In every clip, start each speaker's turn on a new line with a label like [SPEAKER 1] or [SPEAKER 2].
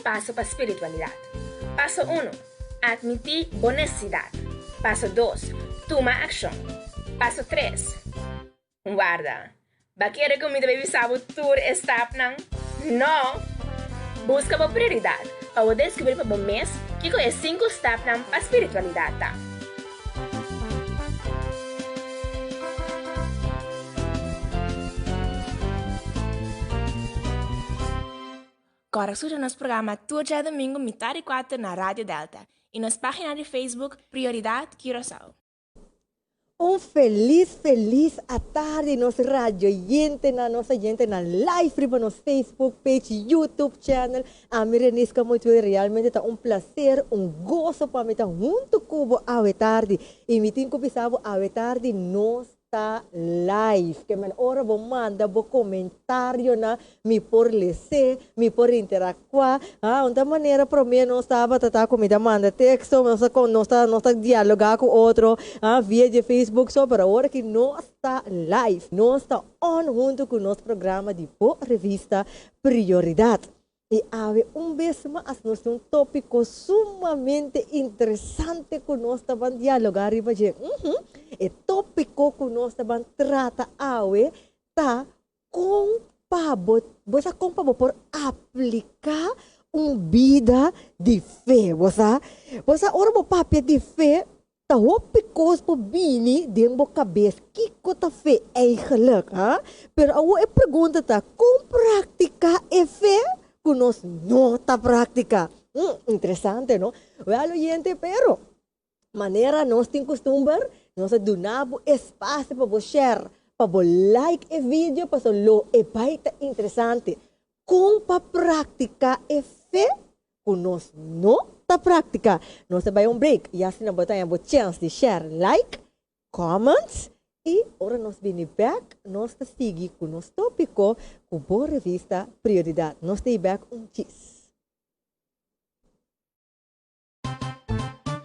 [SPEAKER 1] pasos para espiritualidad. Paso 1. Admitir honestidad. Paso 2. Toma acción. Paso 3. Guarda. ¿Va querer que mi baby sabe tour stop nang? No. Busca por prioridad. Para descobrir para o mês que é 5 steps para espiritualidade. Tá? Agora surge nosso programa todo dia domingo, metade e 4 na Rádio Delta. E nossa página de Facebook, Prioridade Curaçao.
[SPEAKER 2] Feliz à tarde, nossa rádio nossa gente na live para nosso Facebook page, YouTube channel. A Mirenisca muito realmente tá prazer, gozo para mim tá junto com a tarde. E me tenho pensado a tarde nós tá live, que man ora vou manda bo comentário na me por lecer, me por interactuar, uma maneira para mim não estava tá comida manda texto, não está dialogar com outro, via de Facebook só para hora que nós está live, nós está on junto com o nosso programa de boa revista Prioridade. E há vez mais nós temos tópico sumamente interessante que nós estamos dialogar e fazer. E tópico que nós estamos trata tá com você compra por aplicar vida de fé, você ora o papel de fé tá hopicos por bini dentro da cabeça que tá fé eigenlijk, pero a pergunta tá com prática é fé que nós não está prática. Interessante, não? Well, gente, pero maneira nós temos costume, nós donamos espaço para você share, para você like o vídeo, para você lo é baita interessante. Com para prática é fé que nós não está prática. Nós vai break e assim nós temos a chance de share, like, comments. E agora nós vamos back, nós seguimos com o nosso tópico, com a boa revista Prioridade. Nós estamos back cheese.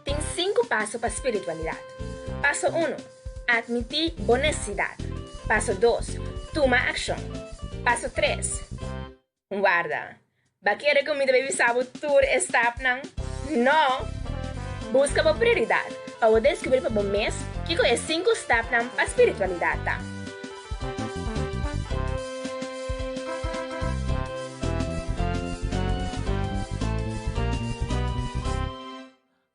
[SPEAKER 1] Tem 5 passos para a espiritualidade. Passo 1. Admitir honestidade. Passo 2. Toma ação. Passo 3. Guarda. ¿Va querer que mi baby sabe tour stop nang? No. Busca por prioridade. Para descobrir para o mês que é 5 steps para a espiritualidade. Tá?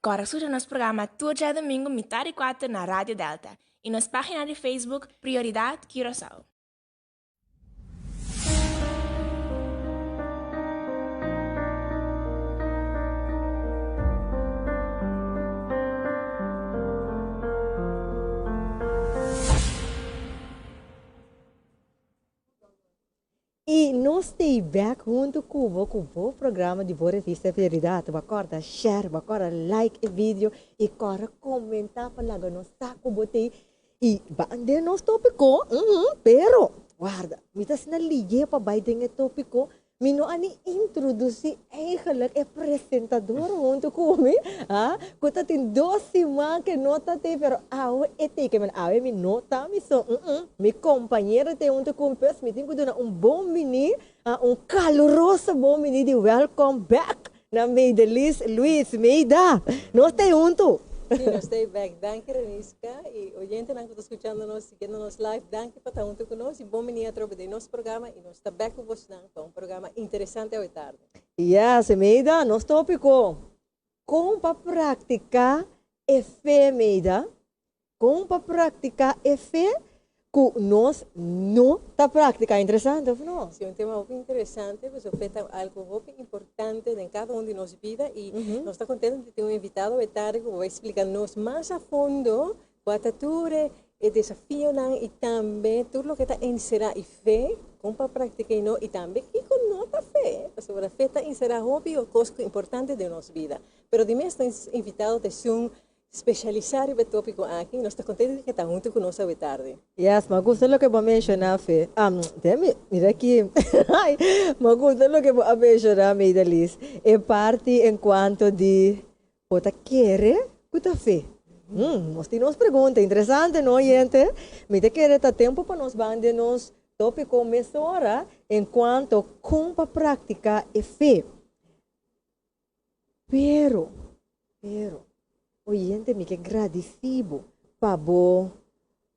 [SPEAKER 1] Agora surge nosso programa todo dia domingo, metade e 4 na Rádio Delta. E nossa página de Facebook, Prioridade Curaçao.
[SPEAKER 2] E nós estamos back junto com o programa de boa revista Prioridade. Acorda, share, acorda, like o vídeo e acorda comentar para lá nós está com botei e bande nós tópico, pero guarda, me está sendo ligue para baixo o tópico. Mino ani introduzi eigenlijk apresentador junto comigo, kuta tin 12 man que nota te pero que man mi nota mi so mi companheira te junto com pes mi tenho dona bom mini, caloroso bom mini de welcome back na Meidelis Luis Meida. Nós te junto.
[SPEAKER 3] Sí, nos stay back. Danke, Renisca. Y oyente que está escuchándonos, siguiéndonos live, danke por estar junto con nosotros. Y bom venir a través de nuestro programa. Y nos está back con vos para un programa interesante hoy tarde.
[SPEAKER 2] Yes, Meida, nos tópico. Como para praticar a fé, Meida? Como para praticar a fé que nós não está prática? Interessante, ou não?
[SPEAKER 3] Sí, un tema muy interesante, pues afecta algo muy importante en cada uno de nuestras vidas y nos está contento de tener un invitado de tarde que va a explicarnos más a fondo cuál es el desafío y también todo lo que está encerrado y fe, como para practicar y también que con nota fe, pues sobre la fe está encerrado hobby o cosas importantes de nuestra vida. Pero dime, estoy invitado de Zoom especializar o tópico aqui, nós estamos contentes que está junto conosco hoje tarde.
[SPEAKER 2] Yes, me gusta lo que vou mencionar, Fê. Mira aqui. Me gusta lo que vou mencionar, Meida Liz. É parte enquanto de você quer, puta Fê. Nós temos pergunta interessante, não, gente? Me quer ter tempo para nós bandir nos tópico mesora enquanto como para praticar a fé. Pero, oyente, me que agradecido para bo,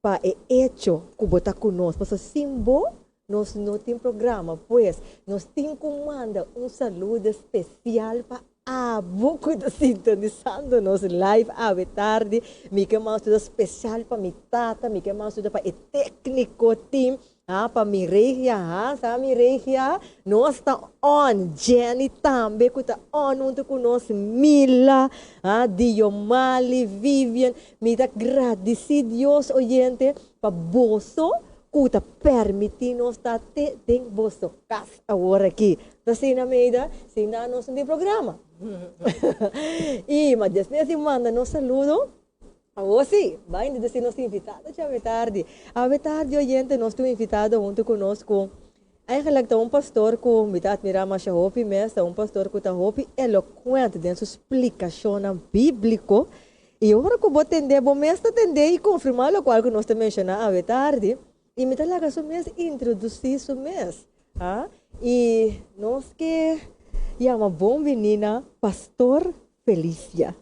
[SPEAKER 2] para o hecho que você conosco. Porque sem bo, nós não temos programa, pois nós temos comanda saludo especial para a boca da sintonizando nos live à tarde. Me que mais tudo especial para minha tata, me que mais tudo para o técnico team. Para Mireia, Mireia, nós está on, Jenny também, que está on junto conosco, Mila, Diomali, Vivian, me dá agradecer Deus, oyente, para bolso, que está permitindo nós estar dentro do bolso casa agora aqui. Então, assim, na meida, assim, nós não tem programa. E, mas depois de manda, nós saludo. Sim, vai ainda ser nosso invitado à tarde. À tarde, oyente, nós estamos invitados junto conosco. Eigenlijk está pastor que me admira mais a hopi, mas pastor que está hopi eloquente dentro sua explicação bíblica. E agora que vou atender, vou mesmo atender e confirmar o qual que nós estamos mencionando à tarde. E me dá lá que mês introduzir o mês. E nós que é uma boa menina, pastor Felícia.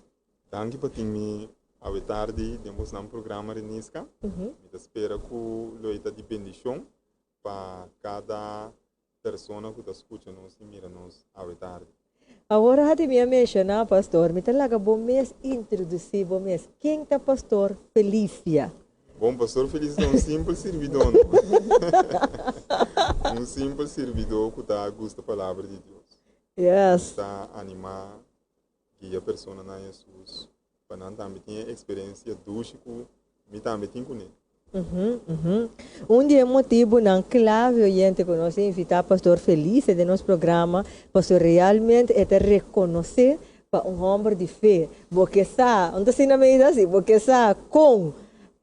[SPEAKER 4] Danke por me à tarde, temos um programa de Nisca. Espero que o loita de bendição para cada pessoa que está escutando e mira nos à tarde.
[SPEAKER 2] Agora, há me mencionar, pastor, me talaga bom mês introduzir, bom mês. Quem é pastor Felícia?
[SPEAKER 4] Bom, pastor Felícia é um simples servidor. Um simples servidor que está a gostar da palavra de Deus.
[SPEAKER 2] Yes.
[SPEAKER 4] Está a animar que a pessoa na Jesus. Para não também ter experiência dúcia que também tem com ele.
[SPEAKER 2] Dia motivo não clave oyente que nós invitar pastor Felícia de nosso programa, pastor realmente é reconhecer para homem de fé, porque sa, onde se na meia assim, porque sa com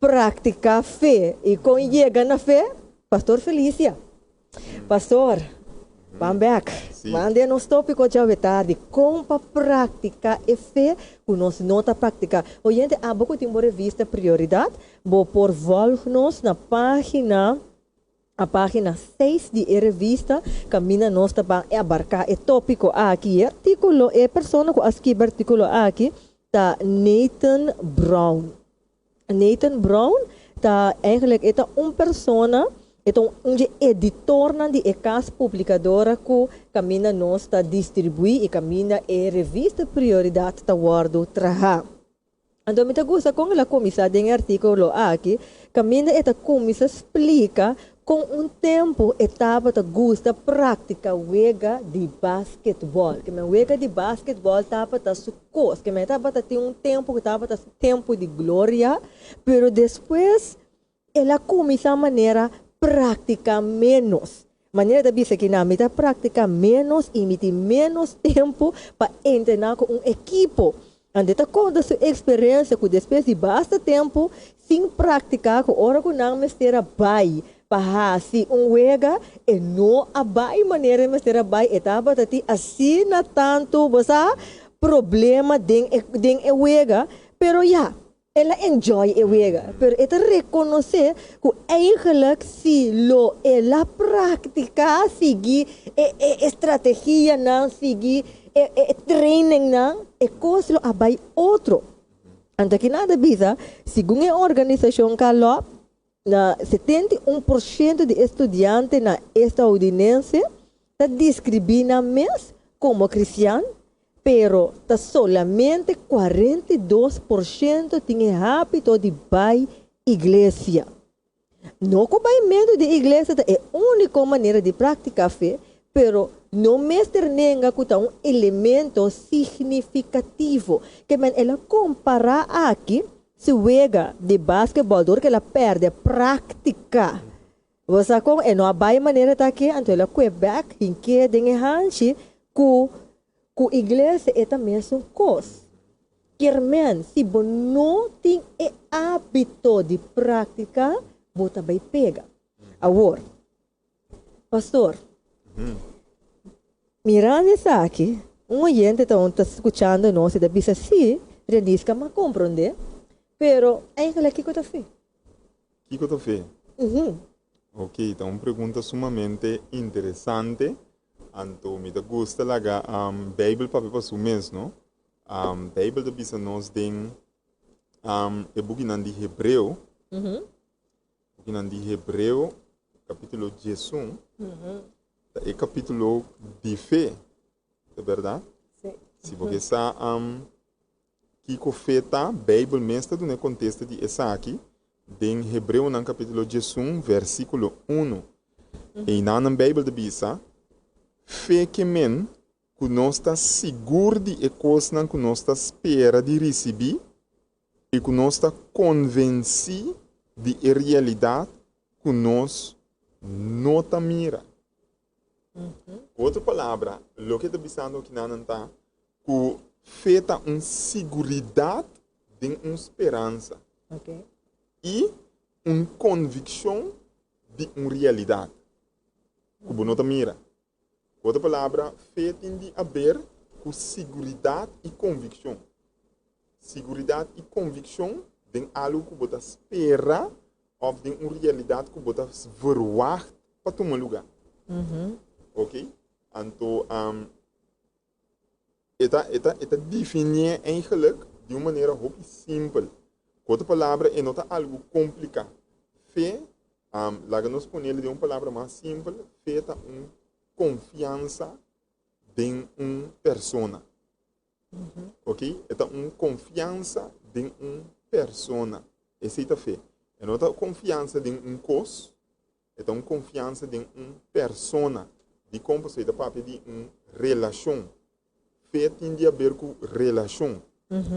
[SPEAKER 2] prática fé e com chega na fé, pastor Felícia. Pastor, vamos back. Mande nos tópicos de tarde. Com para prática e fé, que nós não está prática. Oyente, há pouco tempo revista prioridade. Vou por volta-nos na página, a página 6 de revista. Caminha nós para abarcar o tópico aqui. Artículo é pessoa que escreve artículo aqui. Tá Nathan Brown. Nathan Brown tá eigenlijk é uma pessoa. Então, um editor de casa publicadora que caminha nós está distribuir e caminha a revista prioridade está guardo trabalhar. Então, me gusta com a comissão em artículo aqui, caminha esta comissão explica com tempo etapa ta gusta prática wega de basquetebol. Que me wega de basquetebol tapa ta sucos, que me tapa ta tem tempo que tapa ta tempo de glória, pero depois ela começa a maneira prática menos. Maneira de dizer que na meta prática menos e menos tempo para treinar com equipo. Ande tá conta sua experiência que depois de basta tempo sem praticar com hora que não mestera bai para se wega e não a bai maneira mestera bai etapa tati assim na tanto você problema den wega, pero ela enjoy a wega, pero ela reconhecer que eigenlijk se ela prática seguir estratégia não seguir training não coisa a vai outro. Então que nada bisa, segundo a organização Calop, na 71% de estudantes na estadunidense está descrevendo mês como cristiano. Pero solamente 42% tem hábito de ir à igreja. Não que o medo de igreja é a única maneira de praticar fé, pero não mestre nenga que é elemento significativo que ela compara aqui se wega de basquetebol que ela perde prática. Você com não há maneira daqui, então ela Quebec em que tem hanche que a igreja é a mesma coisa. Quermen, se você não tem o hábito de praticar, você também pega. Agora, pastor, mirando isso aqui, gente está escutando nós e diz assim, Renisca, mas compreender, pero ainda que eu fiz.
[SPEAKER 4] Que eu fiz? Ok, então uma pergunta sumamente interessante. Então, me gusta a Bíblia para pessoas, não? Bijbel de bisa nos ding e buginan di Hebreu. Buginan di Hebreu, capítulo 11. É capítulo de fé, é verdade?
[SPEAKER 3] Sim.
[SPEAKER 4] Se você está Kiko feta, Bíblia mestra do contexto de essa aqui, em Hebreu, no capítulo 11, versículo 1. E na Bíblia de Bisa, fé que men, que nós está seguro de coisas que nós está espera de receber, e que nós está convencido de realidade que nós não está mira. Outra palavra, o que está pensando aqui na Nanta, que feita uma seguridade de uma esperança e uma convicção de uma realidade que você não está mira. Outra palavra, feita de haver com seguridade e convicção. Seguridade e convicção de algo que você espera ou de uma realidade que você verwacht para tomar lugar. Ok? Então, het definieert eigenlijk de uma maneira heel simples. Outra palavra é não algo complicado. Fé, lá nós ponemos de uma palavra mais simples, fé é uma confiança em uma pessoa. Ok? É uma confiança em uma pessoa. Essa é a fé. É não confiança em um coisa, é uma confiança em uma pessoa. De como você papel de uma relação. Fé tem a ver com relação.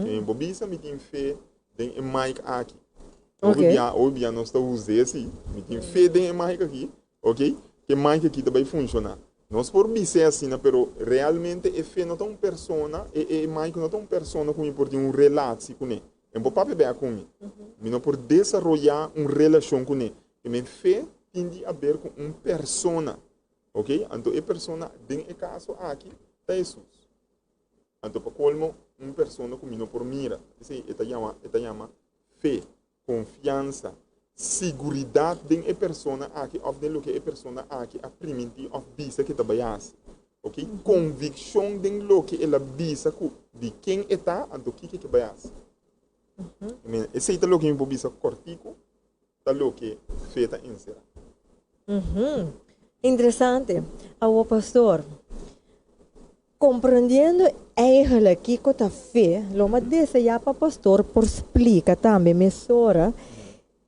[SPEAKER 4] Em Bobisa me tem fé em Mike aqui. Hoje nós estamos usando assim. Me tem fé em Mike aqui, ok? Que Mike aqui também funciona. Nós por dizer assim, mas realmente a fé não é uma pessoa, e Mike não é uma pessoa que importa um relato com ele. É um papel bem com ele. Mas não por desenvolver uma relação com ele. E fé tem a ver com uma pessoa. Ok? Então, a pessoa, em caso aqui, é Jesus. Então, para colmo, uma pessoa que não por mira. Isso chama fé, confiança, segurança em a pessoa aqui, ou de que a pessoa aqui, a primiti, ou bisa que trabalhasse. Ok? Convicção de lo que ela bisa de quem está, então, que trabalhasse. Esse é o que eu bisa cortico, é o que fé está inserida.
[SPEAKER 2] Interessante. O pastor, compreendendo eigenlijk que a fé, loma desse já para pastor por explica também, mesora,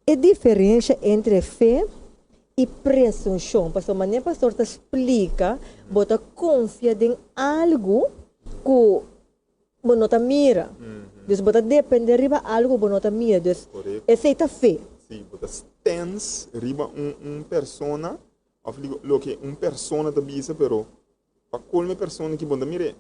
[SPEAKER 2] a diferença entre fé e presunção. Pastor, mas pastor te explica, bota confia em algo que você não mira. Então, bota depender de algo que você não mira. Então, essa é a fé.
[SPEAKER 4] Sim, bota stance riba persona. Of lo que uma pessoa também disse, pero para qualquer pessoa que bonda mire.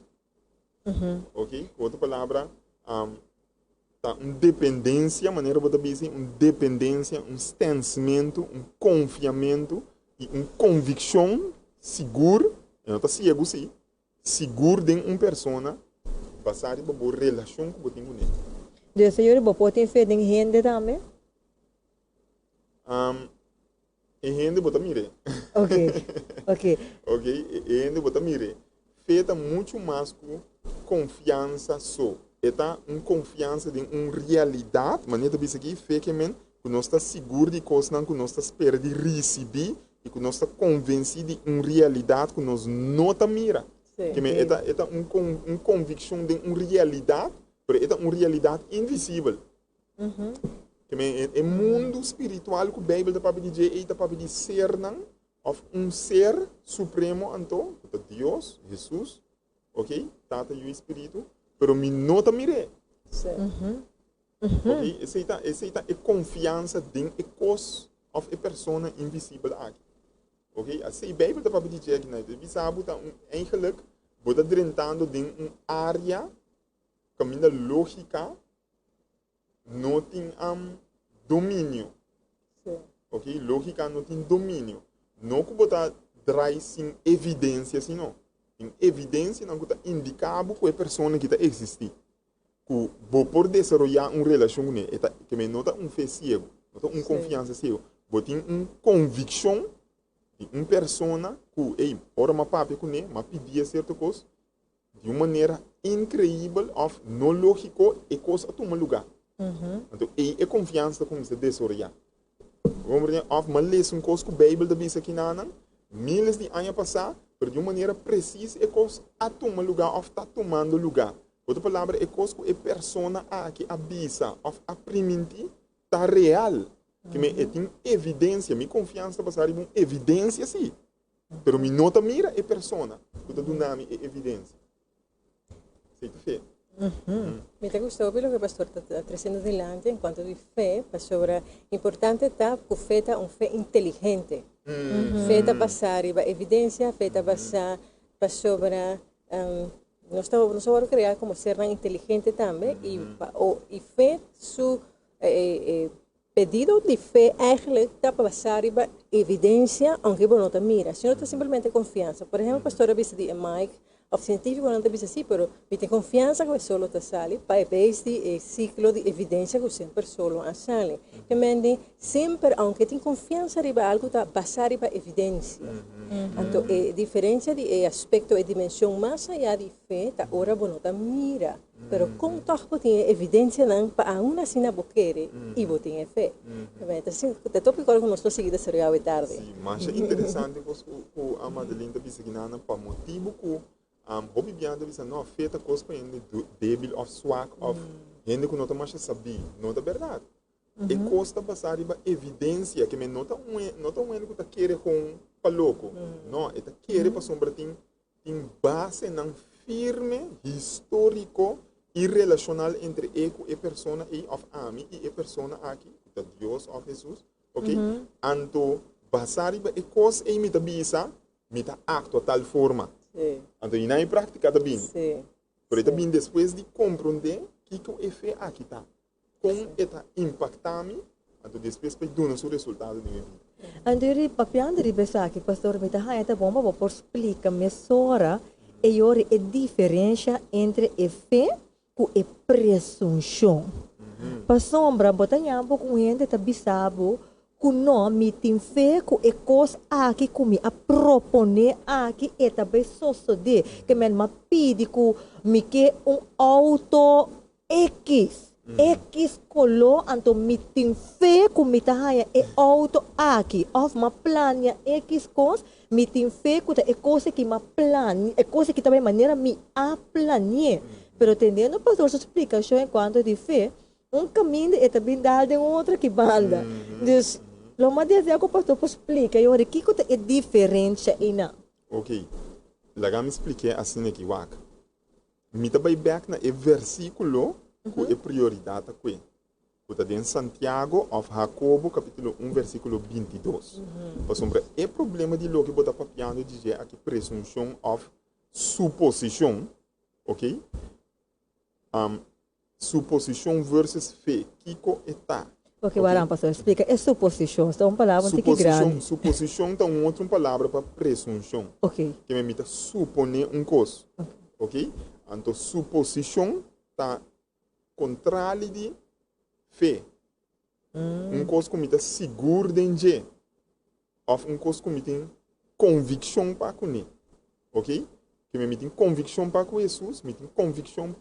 [SPEAKER 4] Ok? Outra palavra, tá uma dependência, maneira de dizer, uma dependência, um stancemento, um confiamento e uma convicção seguro, não está cego sim, seguro de uma pessoa, basado em uma relação que você tem com ele.
[SPEAKER 2] Então, senhor, você pode fé em gente também?
[SPEAKER 4] E gente bota mire.
[SPEAKER 2] Ok.
[SPEAKER 4] E gente bota mire. Feita muito mais com confiança só. Eta uma confiança em uma realidade, maneira de aqui, fé que nós está seguro de coisas que nós está esperando de receber e que nós está convencido de uma realidade que nós não está mira. Que é uma convicção de uma realidade, mas é uma realidade invisível. É mundo espiritual que a Bíblia está para dizer, está para dizer um ser supremo, então, Deus, Jesus, ok? Tata e o Espírito, pero me não está mire. Ok? Essa é a confiança em a coisa of a pessoa invisível aqui. Ok? Assim, a Bíblia está para dizer aqui, né? Você sabe, eigenlijk, você está tentando em uma área, caminho lógica, não tem domínio. Ok? Lógica não tem domínio. Não que você traz sem evidência, senão. Em evidência, não que indica que a pessoa que está existindo. Que você pode desenvolver uma relação com ele. Que não está um fé cego, não está uma confiança cego. Você tem uma convicção de uma pessoa que, ei, ora, uma papi com ele, mas pedia certa coisa. de uma maneira incrível, of não lógico, e coisa a tomar lugar. Então, é confiança como se desoriar. Of uma lição coisa que a Bíblia da Bisa aqui na milhares de anos passar, mas de uma maneira precisa, é coisa a tomar lugar, of está tomando lugar. Outra palavra é coisa que a persona que avisa, of a primente, está real. Que me tem evidência, minha confiança passar em evidência, sim. Pero mi nota mira é persona, o do nome é evidência. Sei fé.
[SPEAKER 3] Me gustó lo que el pastor está trazendo delante en cuanto de fe, sobre importante está que fe está una fe inteligente. Fe está pasar y evidencia, fe está pasar sobre no estamos crear como ser inteligente también y fe su pedido de fe eigenlijk está pasar y evidencia aunque no te mira, sino está simplemente confianza. Por ejemplo, el pastor dice de Mike o científico não te diz assim, pero me tem confiança que solo te sale para este ciclo de evidência que sempre solo a sale. Que mende sempre, aunque tem confiança riba algo tá passar riba evidência. Então, a diferença de aspecto e dimensão mais allá de fé, tá ora bono tá mira, pero com todo tem evidência não para uma sina boquere e botem fé. Então, te tópico que nós estou seguindo seria a tarde.
[SPEAKER 4] Sim, mas é interessante porque a Madeline tá dizendo para motivo que hobby bianda bisa não feita coisa para ele débil of swag of gente que não tá mais sabia não é verdade e costa passar riba evidência que me nota um ele que tá querer com paloco não é tá querer para sombra tem base não firme histórico e relacional entre eco e persona e of ami e persona aqui da Deus of Jesus ok anto passar riba e coisa e me tá bisa me tá acto tal forma. Então, e na prática também. Por isso, também depois de compreender que o efeito aqui está, como está impactando, então depois para dar o resultado da minha vida.
[SPEAKER 2] Andiri papiando di besaki pastor mita hai ta bomba por explica mesora e yori e diferença entre e fé com e presunção. Pasombra botanyambo com gente ta bisabo kuno mitin fe ku ekos aqui kumi a propone aqui e também de que men ma pidi ku mi que auto X colo anto mitin fe ku mitahaya e auto aqui of ma plania X cos mitin fe ku ta e cosa que ma plan e cosa que também maneira mi a planie pero tendendo pastor sua explicação enquanto de fé caminho e também dá de outra que banda. Dus lo mais dizer que o pastor explica, eu acho que é diferente ainda.
[SPEAKER 4] Ok, lá me expliquei assim aqui, wak. Me também back na versículo que é prioridade aqui. Que está em Santiago of Jacobo, capítulo 1, versículo 22. Por sombra, é problema de lo que botar papiando dizer aqui presunção of suposição, ok? Suposição versus fé, Kiko está.
[SPEAKER 2] Porque o Aram, pastor, explica, é suposição, é uma palavra muito grande.
[SPEAKER 4] Suposição é uma outra palavra para presunção.
[SPEAKER 2] Ok.
[SPEAKER 4] Que me imita suponer coisa. Ok? Então, suposição está contrário de fé. Coisa que me está seguro de dizer. Ou coisa que me tem convicção para conhecer. Ok? Que me tem convicção para Jesus, me tem convicção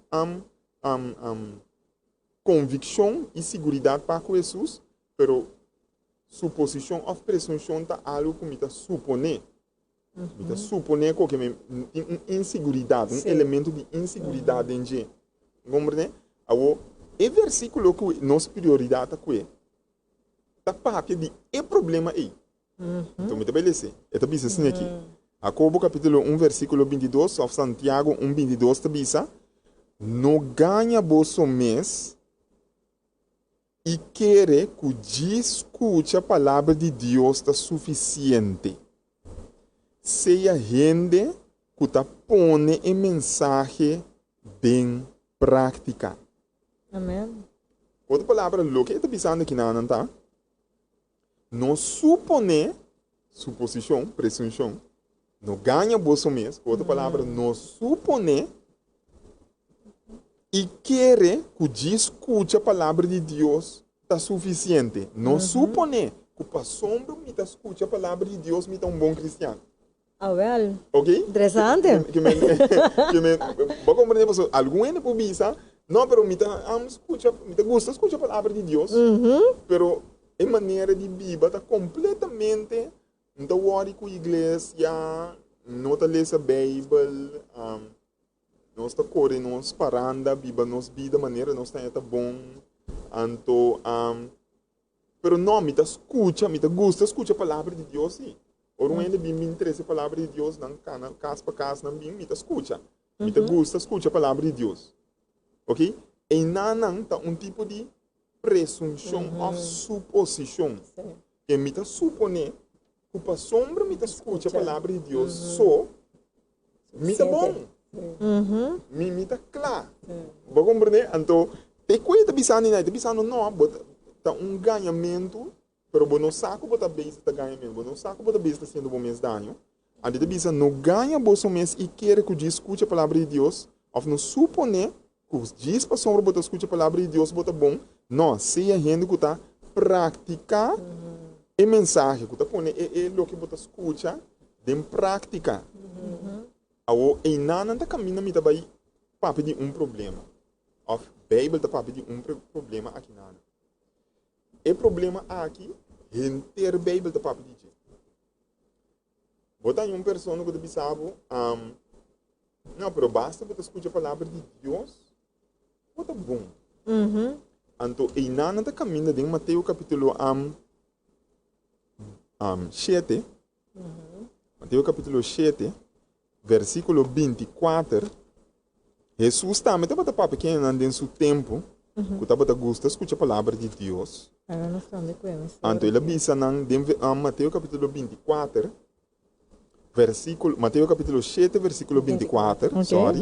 [SPEAKER 4] convicção e segurança para Jesus, pero suposição ou presunção está algo que me está suponer. Me está suponer que me tem insegurança, elemento de insegurança em gente. Compreende? Agora, o versículo que nossa prioridade aqui está para de é problema aí. Então, me estabelece. Está bem assim aqui. Jacobo capítulo 1, versículo 22, ou Santiago 1, 22, está bem. Não ganha bolso mês e querer que discute a palavra de Deus está suficiente. Seja gente que está pondo a mensagem bem prática.
[SPEAKER 2] Amém.
[SPEAKER 4] Outra palavra, o que está pensando aqui na tá? Não supone, suposição, presunção, não ganha bolso mês. Outra palavra, não supone e querer que discute a palavra de Deus está suficiente. Não supone que para sombra me está escute a palavra de Deus me está bom cristiano.
[SPEAKER 2] Ah, well.
[SPEAKER 4] Ok?
[SPEAKER 2] Interessante.
[SPEAKER 4] Que me, vou compreender, porque alguém é publica, não, pero me escuta, me gusta escuchar a palavra de Deus, pero a maneira de viver está completamente, não está worry com a igreja, não está lendo a Bíblia, não está correndo, não está parando, viva nos vida, maneira não está bom, então, pero não, me escuta, me gusta escuchar a palavra de Deus, sim. Ora, ainda bem me interessa a palavra de Deus, não casa para casa, não bem, me escuta. Me gusta escuchar a palavra de Deus. Ok? E não está um tipo de presunção ou suposição. Que me supone que para sombra me escuta a palavra de Deus só, me está bom. Me está claro. Vou compreender? Então, tem coisa que está pensando, não, está ganhamento. Pero não saco bota base está ganhando mesmo, não saco bota base está sendo bom mês dano. A gente bisa não ganha bom mês e quer que escute a palavra de Deus, ou não supone que os dias para sombra bota escute a palavra de Deus bota bom. Não, se a gente que está praticar a mensagem que está pondo o que bota escuta, de prática. E não está caminhando me vai para pedir problema. A Bíblia está para pedir problema aqui nada. O problema aqui é ter a Bíblia para pedir. Botar uma pessoa que sabe, não, pero basta você escutar a palavra de Deus, bota bom. Então, e não está caminhando em Mateus capítulo 7, Mateus capítulo 7, versículo 24, Jesus também está para pequeno em seu tempo, que estava gosta de escutar a palavra de Deus. Então, ele diz em Mateus capítulo 24, Mateus capítulo 7, versículo 24, sorry.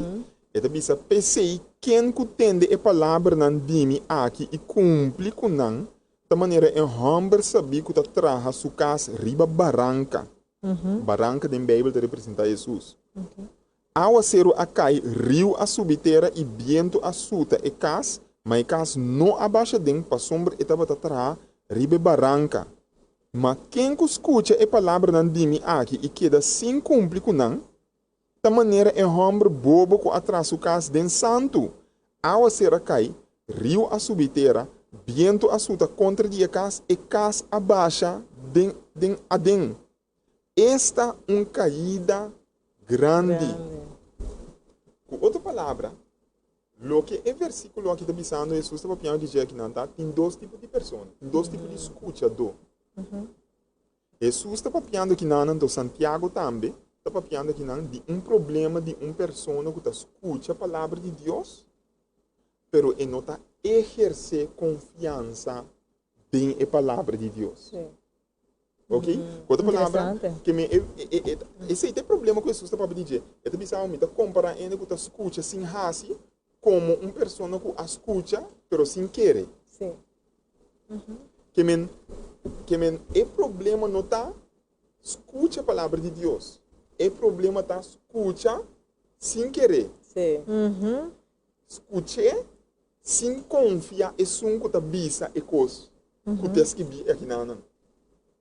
[SPEAKER 4] Ele diz, pensei, quem entende a palavra não dime aqui e cumpre com não, de maneira em homem sabia que traga sua casa riba barranca. Barranca da Bíblia representa Jesus. Ao ser a cai, rio a subterra e vento a suta e casa, mas caso não abaixa dentro para sombra e estava atrás ribe barranca. Mas quem escuta a palavra não dime aqui e queda sem cumprir com não, da maneira é homem bobo que atrás o caso den santo. Ao ser a cai, rio a subterra, vento a suta contra dia casa e casa abaixa den adem. Esta caída grande. Com outra palavra, lo que é versículo aqui está dizendo, Jesus estava pensando dizer que não tem dois tipos de pessoas, tem dois tipos de escuchador. Jesus estava pensando que não, do Santiago também, estava pensando que não, de problema de pessoa que escuta a palavra de Deus, pero ele não está exercer confiança em a palavra de Deus. Ok? Outra palavra, que esse é o problema que Jesus estava dizendo. Ele está dizendo, comparar ele que escuta sem raça, como pessoa que escuta, pero sem querer.
[SPEAKER 3] Sim.
[SPEAKER 4] O problema não está escuta a palavra de Deus. O problema está escuta sem querer.
[SPEAKER 3] Sim.
[SPEAKER 4] Escuta sem confiar e som que está bisa e coisa que está escrito aqui na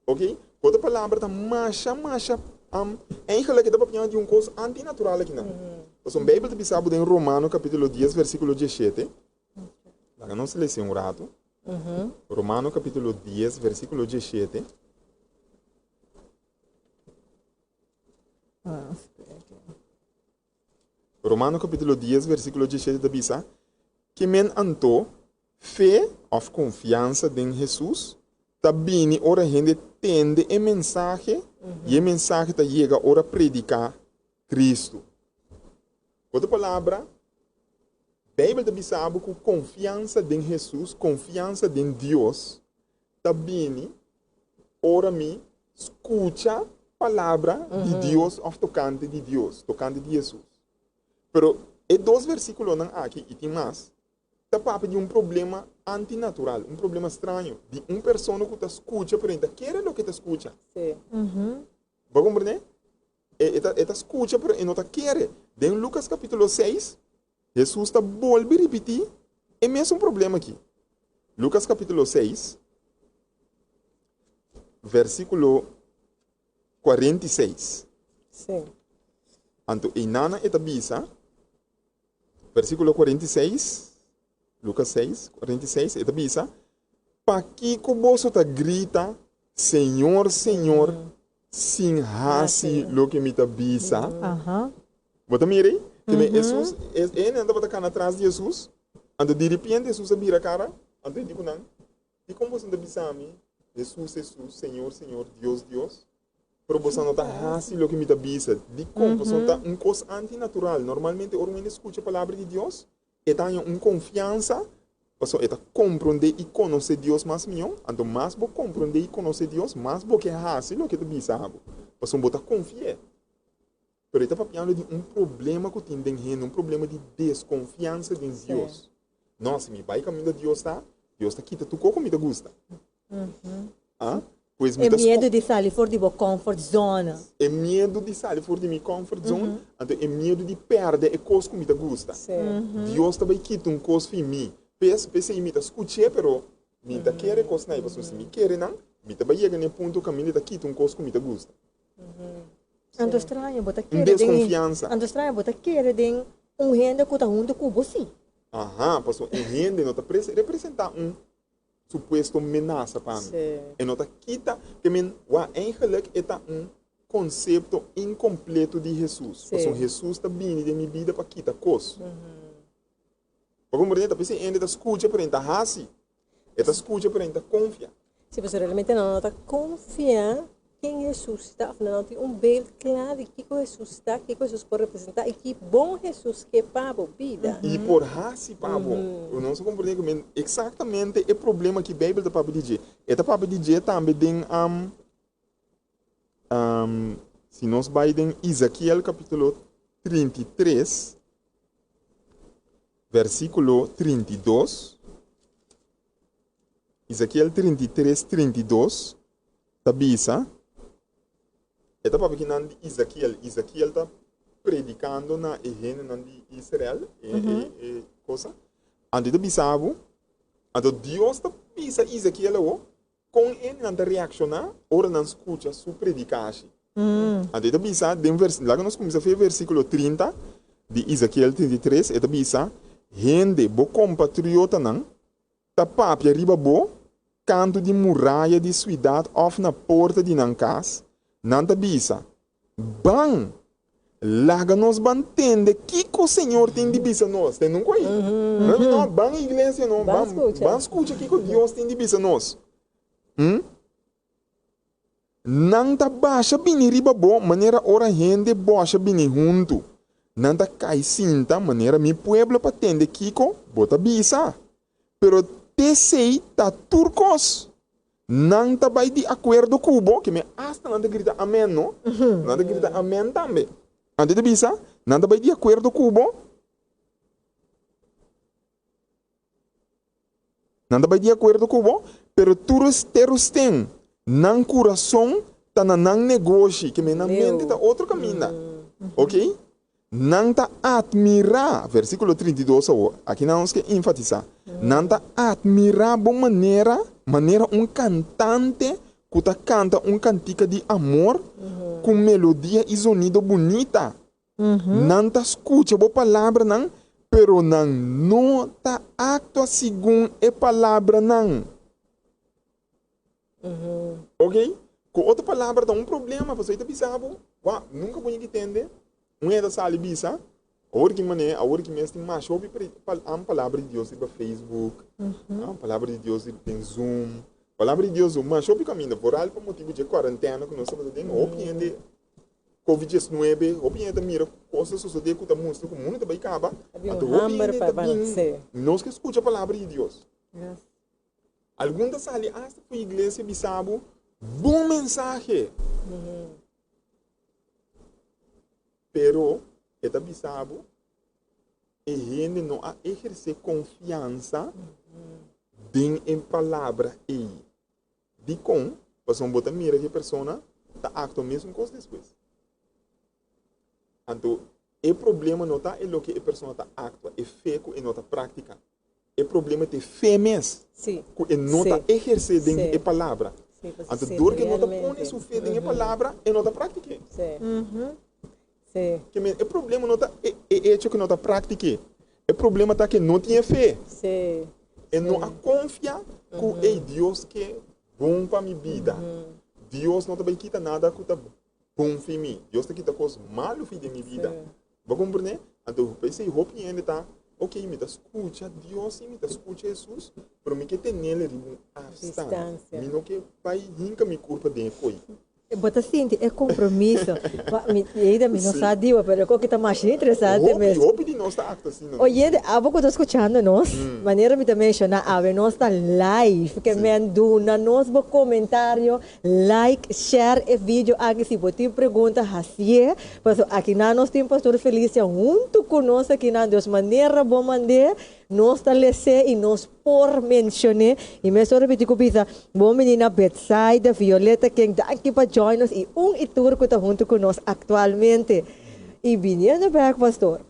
[SPEAKER 4] ok? Outra palavra está macha em que está falando de uma coisa antinatural aqui não. A Bíblia está sabe em Romano capítulo 10 versículo 17. Lá não se lê um rato. Romano capítulo 10 versículo 17. Romano capítulo 10 versículo 17 diz que men anto fé ou confiança em Jesus também ora gente tende a mensagem e a mensagem tá chega ora predicar Cristo. Outra palavra, a Bíblia também sabe que confiança em Jesus, confiança em Deus, também ora me escuta a palavra de Deus ou tocante de Deus, tocante de Jesus. Pero e dois versículos não aqui e tem mais. Está para de problema antinatural, problema estranho, de pessoa que te escuta, pero ainda quer o que te escuta.
[SPEAKER 3] Sim.
[SPEAKER 4] Vai compreender? Ele escuta, pero não te quer. Em Lucas capítulo 6, Jesus está voltando a repetir o mesmo problema aqui. Lucas capítulo 6, versículo 46.
[SPEAKER 3] Sí.
[SPEAKER 4] Anto, inana etabisa, versículo 46, Lucas 6, 46, etabisa, pa kiko boso ta grita, Senhor, Senhor, sin hasi lo que me tabisa.
[SPEAKER 2] Ajá.
[SPEAKER 4] Bota mire, que me Jesus, ele anda bota cana atrás de Jesus, anda de repente Jesus vira a cara, anda digo não, e como você anda bisami, Jesus, Jesus, Senhor, Senhor, Deus, Deus, pero você não tá hasi lo que me tabisa, de como você tá coisa antinatural, normalmente o homem escuta a palavra de Deus, e tem uma confiança, você está compreender e conhecer Deus mais melhor, então mais você compreender e conhecer Deus, mais você hasi lo que tabisa, você bota confiar. Pero ele está falando de um problema que tem dentro, um problema de desconfiança em Deus. Nossa, me vai caminho de Deus está quita tu como me gusta. Ah? Pois
[SPEAKER 2] É medo de sair fora de comfort zone.
[SPEAKER 4] É medo de sair fora de minha comfort zone, então é medo de perder a coisa que me gusta. Deus também quita coisa em mim. Pensei me escutei, pero me quer coisa não, se me quer não, me também chega no ponto que me quita coisa que me gusta.
[SPEAKER 2] Ando estranho, bota querer.
[SPEAKER 4] Desconfiança.
[SPEAKER 2] Ando estranho, bota querer de renda que tá junto com você.
[SPEAKER 4] Aham, pastor, em renda não representa suposto ameaça para mim. E não quita que eigenlijk é conceito incompleto de Jesus. Pastor, Jesus está vindo de minha vida para quitar coisas. Porque como está pensando, ainda escuta para ainda hasi, está escuta para ainda confiar.
[SPEAKER 3] Se você realmente não está confiar quem Jesus está, não tem beeld claro de que Jesus está, que Jesus pode representar e que bom Jesus que é para a vida.
[SPEAKER 4] E por hasi para eu não sei compreender exatamente o problema que a Bíblia está para dizer. Está para dizer também tem se nós vamos em Ezequiel capítulo 33, versículo 32. Ezequiel 33, 32. Tabisa. Eta para que não Ezequiel está predicando na região de Israel e coisa. Ande de bisabo, ando Deus está bisa Ezequiel com ele não reaccionar, ora não escuta sua predicação. Ande de bisa, lá que nós começamos a ver versículo 30 de Ezequiel 33, eta bisa, gente bo compatriota não, tapapia riba bo, canto de muralha de cidade of na porta de Nancas. Nanta bisa, bang, larga nos bantende, que o Senhor tem de bisa nós, tem nunca aí? Não, bang igreja não, bang escuta que Deus tem de bisa nós. Nanta baixa bini riba bo, maneira ora gente baixa bini junto. Nanta cai cinta, maneira mi pueblo patende kiko, bota bisa. Pero te sei ta turcos. Não está bem de acordo com o bom, que me hasta não grita amém, não? Não grita amém também. Antes de bisa, não está bem de acordo com o bom. Não está bem de acordo com o bom, pero todos teros têm, não coração, tá na não negócio, que me na mente tá outro caminho, ok? Não está admirar, versículo 32, aqui não que enfatizar, não está admirar boa maneira cantante que canta cantica de amor com melodia e sonido bonita. Não escuta a palavra não, pero não tá actua segundo a palavra não. Ok? Com outra palavra dá problema, você está pensando, nunca vou entender. Da sala bisa, a hora que mês tem mais ouve a palavra de Deus no Facebook, a palavra de Deus no Zoom, a palavra de Deus mas ouve caminho por algo motivo de quarentena que nós estamos tendo, ou de Covid-19, ou de mira coisas suceder que estamos mostrando que o mundo também acaba, nós que escuta a palavra de Deus. Alguns da sala hasta foi igreja bisabo, bom mensagem. Pero, eta bisabo, e gente não a exercer confiança em palavra e de com, você não bota mira que a pessoa está acto mesmo coisa depois. Então, o problema não está em lo que a pessoa está acto, é feco e não está prática. O problema é fé mesmo, que não está exercer em a palavra. Então, dor que não está põe sua fé em a palavra e não está prática.
[SPEAKER 3] Sim,
[SPEAKER 4] Que o problema não está é que não está prática. O problema está que não tinha fé.
[SPEAKER 3] sim.
[SPEAKER 4] E não a confia que é Deus que é bom para minha vida. Deus não também quita nada que está bom para mim. Deus está quita coisas malas para minha vida. Vai compreender? Então, eu pensei, roupa e ele está, ok, me escuta Deus e me escuta Jesus, para mim que tem nele a distância. Me não que vai rinca me culpa dentro.
[SPEAKER 2] Bota assim, é compromisso. Ainda me não sabe, mas eu que está mais interessante mesmo.
[SPEAKER 4] Roupa de nós está acta assim.
[SPEAKER 2] Oye, a pouco estou escutando nós, maneira me também mencionar, a ver, nós está live, que me anduna, nós vou comentário, like, share o vídeo, aqui se você pergunta, assim, mas aqui nós temos pastor Felícia junto conosco, aqui na Deus, maneira boa maneira, nós está lesse e nós por mencionar, e me estou repetindo que bisa, boa menina Betsaida, Violeta, quem dá aqui para join us, e itur que está junto conosco atualmente. E vindo back, pastor.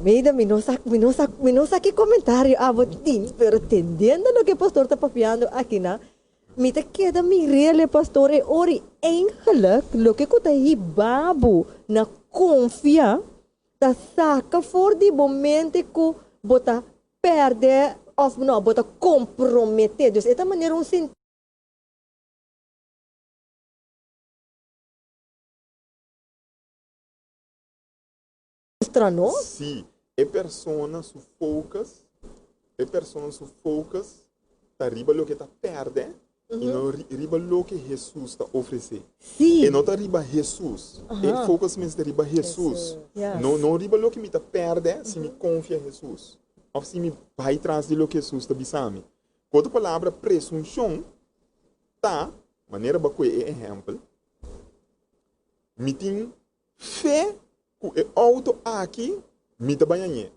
[SPEAKER 2] Mira, me não sabe comentário a botim, pero entendendo o que o pastor está papiando aqui na, me te queda me rele pastor e ori eigenlijk lo que kota hi babu na confia ta saca for di momento que bota perde of não bota comprometer. Dus esta maneira sentido não?
[SPEAKER 4] Sim, a persona se focus, tá riba lo que tá perde, e não riba lo que Jesus está oferecendo.
[SPEAKER 2] Sim.
[SPEAKER 4] E não tá riba Jesus. E focus mesmo riba Jesus.
[SPEAKER 2] Yes.
[SPEAKER 4] Não riba lo que me tá perde, se me confia em Jesus. Ou se me vai atrás de lo que Jesus está bisami. Outra palavra, presunção, tá, maneira bacuê é exemplo, me tem fé que é auto aqui, me tá banhanhe.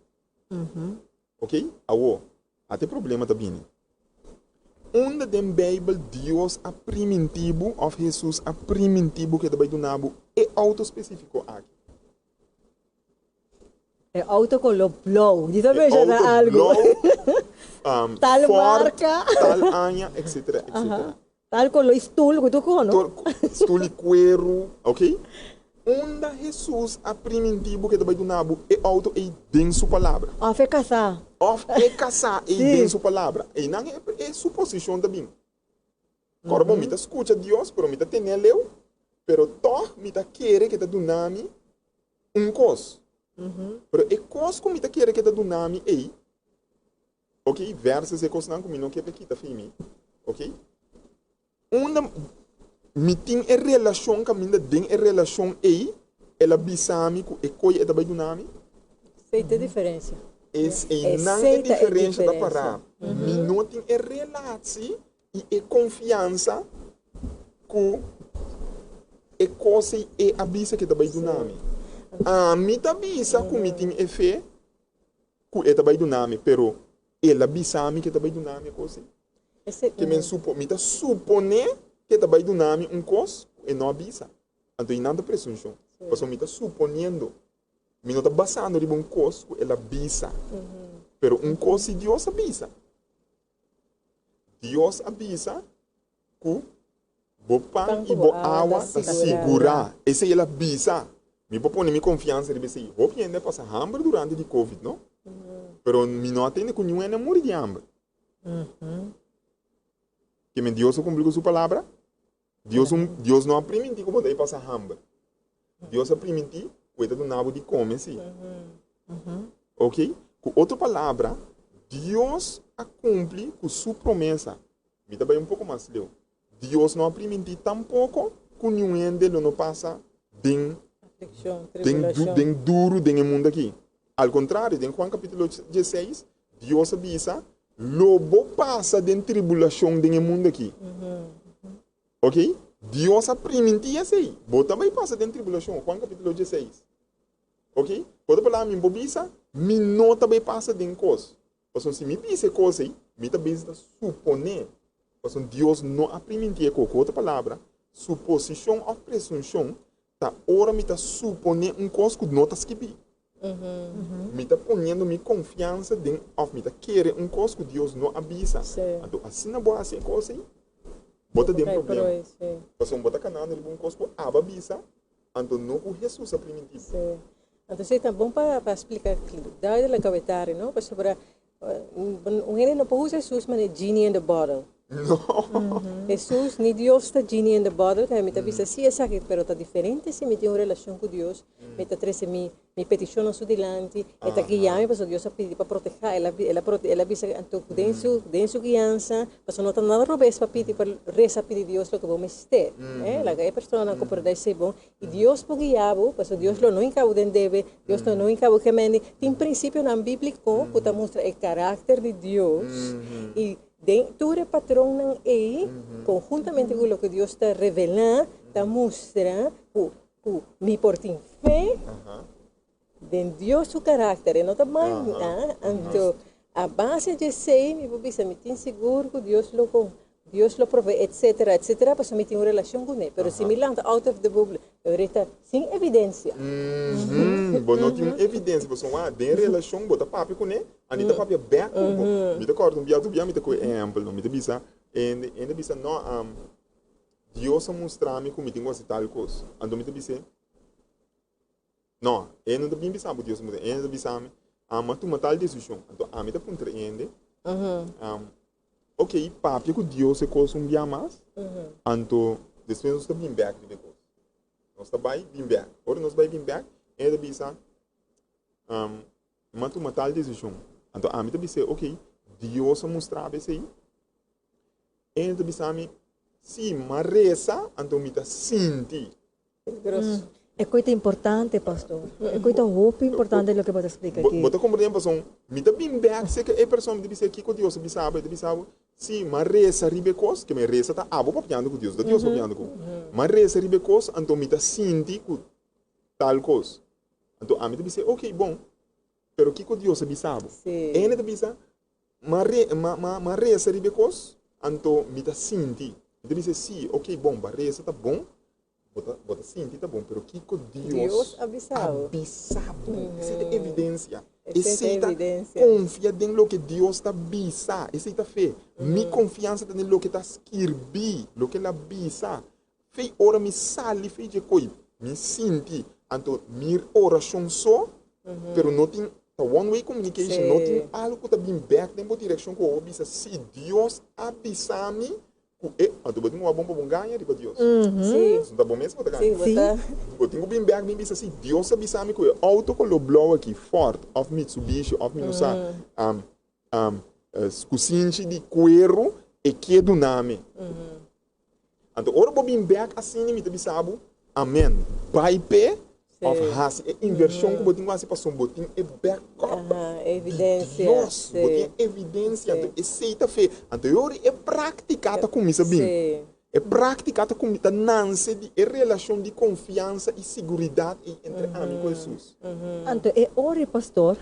[SPEAKER 4] Ok? Awo, até problema também. Onde den Bijbel Deus a primitivo, of Jesus a primitivo que também do nabo, é auto-específico aqui.
[SPEAKER 2] É autocolor blow. Diz a ver algo. Tal
[SPEAKER 4] Ford,
[SPEAKER 2] marca.
[SPEAKER 4] tal anha, etc. etc.
[SPEAKER 2] Tal color stool que tu cono.
[SPEAKER 4] Stool e cuero, ok? Onde Jesus a primitivo que também do nabo, é auto e denso palavra.
[SPEAKER 2] A fé casar.
[SPEAKER 4] Of é casar e denso palavra. E não é suposição também. Agora, me escuta Deus, pero me tem leu, pero to me quer que te do nome cos. Pero é cos que me quer que te do nome ei. Ok? Versos é cos não que me não quer que te fimi. Ok? Onde me tem a relação que me tem a relação ei, ela bisami que é coi é também do nome.
[SPEAKER 3] Aceita a diferença.
[SPEAKER 4] Não é diferença da palavra. Me não tem a relação e a confiança que é coisa e a bisa que também do nome. A mim também bisa que me tem a fé que é também do nome, pero ela bisami que também do nome coisa. Que me supone que também do nome coisa e não bisa. Então não tem presunção. Porque me está suponendo. Me não está basando em coisa que ela bisa. Pero coisa Deus avisa. Deus avisa que o pão e a água está segura. Essa é ela avisa. Me pode pôr minha confiança de dizer, vou aprender a passar hambre durante o Covid, não? Pero me não atende com nenhuma morrer de hambre. Que me Deus cumpriu com sua palavra. Deus não permitiu como daí passar hambre. Deus permitiu que do nabo de comer, sim. Ok? Com outra palavra, Deus a cumpre com sua promessa. Me dá bem pouco mais, Leo. Deus não permite tampouco que nenhum dele não passa bem duro no mundo aqui. Ao contrário, em Juan capítulo 16, Deus avisa, lobo passa de tribulação no mundo aqui. Ok? Deus a permite assim. Você também passa de tribulação. Juan capítulo 16. Ok? Quando falar em bobisa, me não também passa de coisa. Porque se me pisa coisa aí, me também está suponer. Porque Deus não a permite com outra palavra, suposição ou presunção, tá ora me está suponer coisa que não está escrito. Me está ponendo minha confiança em, ou me está querendo coisa que Deus não avisa. Então, assim não pode ser coisa aí. Bota dentro do problema. Porque bota canal, ele coisa que avisa. Então, não com Jesus é primitivo.
[SPEAKER 3] Sim. Então, é tão bom para explicar daí da comentário, não? Para sobre ele não pode usar Jesus, mas é genie in the bottle.
[SPEAKER 4] Não.
[SPEAKER 3] Jesus, nem Deus está genie in the bottle, que me está dizendo, sim, é certo, mas está diferente se me tem uma relação com Deus, me está trazendo minha petição ao seu dilante, está guiando, porque Deus está pedindo para proteger, ela diz, então, den sua guiança, mas não está nada robês para pedir, para rezar pedir Deus o que vamos ter, a pessoa não compreende isso bom, e Deus pode guiar, porque Deus não encaba de deve, Deus não encaba que mende, tem princípio na bíblico, que mostra o caráter de Deus, e dentro do patrão não é, conjuntamente com o que Deus está revelando, está mostrando, me portem fé, de Deus o caráter, e não está mais, então, a base de ser, me tem seguro que Deus lo provee, etc., etc., para me ter uma relação com ele, mas se me lança out of the bubble, eu está sem evidência.
[SPEAKER 4] Bom, não tem evidência, você não tem relação, bota papo com ele, anita papo é back, me te corta me te coi exemplo, me te bisa, ainda bisa não, Deus mostrar-me como tem gosto de tal coisa, então me te bisa, não, eu não te bem bisa, Deus me te bisa-me, mas tu matar decisão, então a me te compreende, ok, papo que Deus é coisa dia mais, então depois nós estamos bem back de coisa, nós estamos bem back, ora nós bem back, ainda bisa, mas tu matar decisão, então a me te bisa, ok, Deus mostrar isso aí, ainda bisa-me, se mas reza, então me te senti.
[SPEAKER 2] É coisa importante, pastor. É coisa muito importante o que você explica aqui.
[SPEAKER 4] Você compreende, pastor? Me dá bem bem que a pessoa me diz aqui que Deus sabe, sim, mas reza ribecos, que me reza tá abo papiando com Deus, Deus papiando com. Mas reza ribecos, então me dá senti com tal coisa. Então a mim diz, ok, bom, pero que Deus sabe? Ele diz, mas reza ribecos, então me dá senti. Ele diz, sim, ok, bom, mas reza tá bom. Bota sim, tá bom, pero que Deus avisado. Essa é evidência. Essa é confia em lo que Deus está bisa. Essa é fé. Mi confiança tá no que está escrevi, lo que ela bisa. Fei ora me sali fei de coi, me sinti, então mir oração só, pero não tem one way communication, não tem algo que tá bem back dentro da direção que eu bisa. Se Deus avisa-me, tu botinho uma bomba ganha de Deus. Sim. Tá bom mesmo, tá ganhando?
[SPEAKER 3] Sim.
[SPEAKER 4] Botinho bem back bem bisa assim, Deus avisa-me que o auto com o blow aqui Ford, of Mitsubishi, of Minusa, escusinche de cuero e que do nome. Então, ora bem back assim me te bisabo, amém. By pé of has inversão que botinho assim passou botinho é backup.
[SPEAKER 3] Evidência.
[SPEAKER 4] Deus, botinho evidência. Então, essa fé. Então, é praticada com isso bem. É praticada com isso, nasce de relação de confiança e segurança entre amigo e Jesus.
[SPEAKER 2] Então, ora, pastor,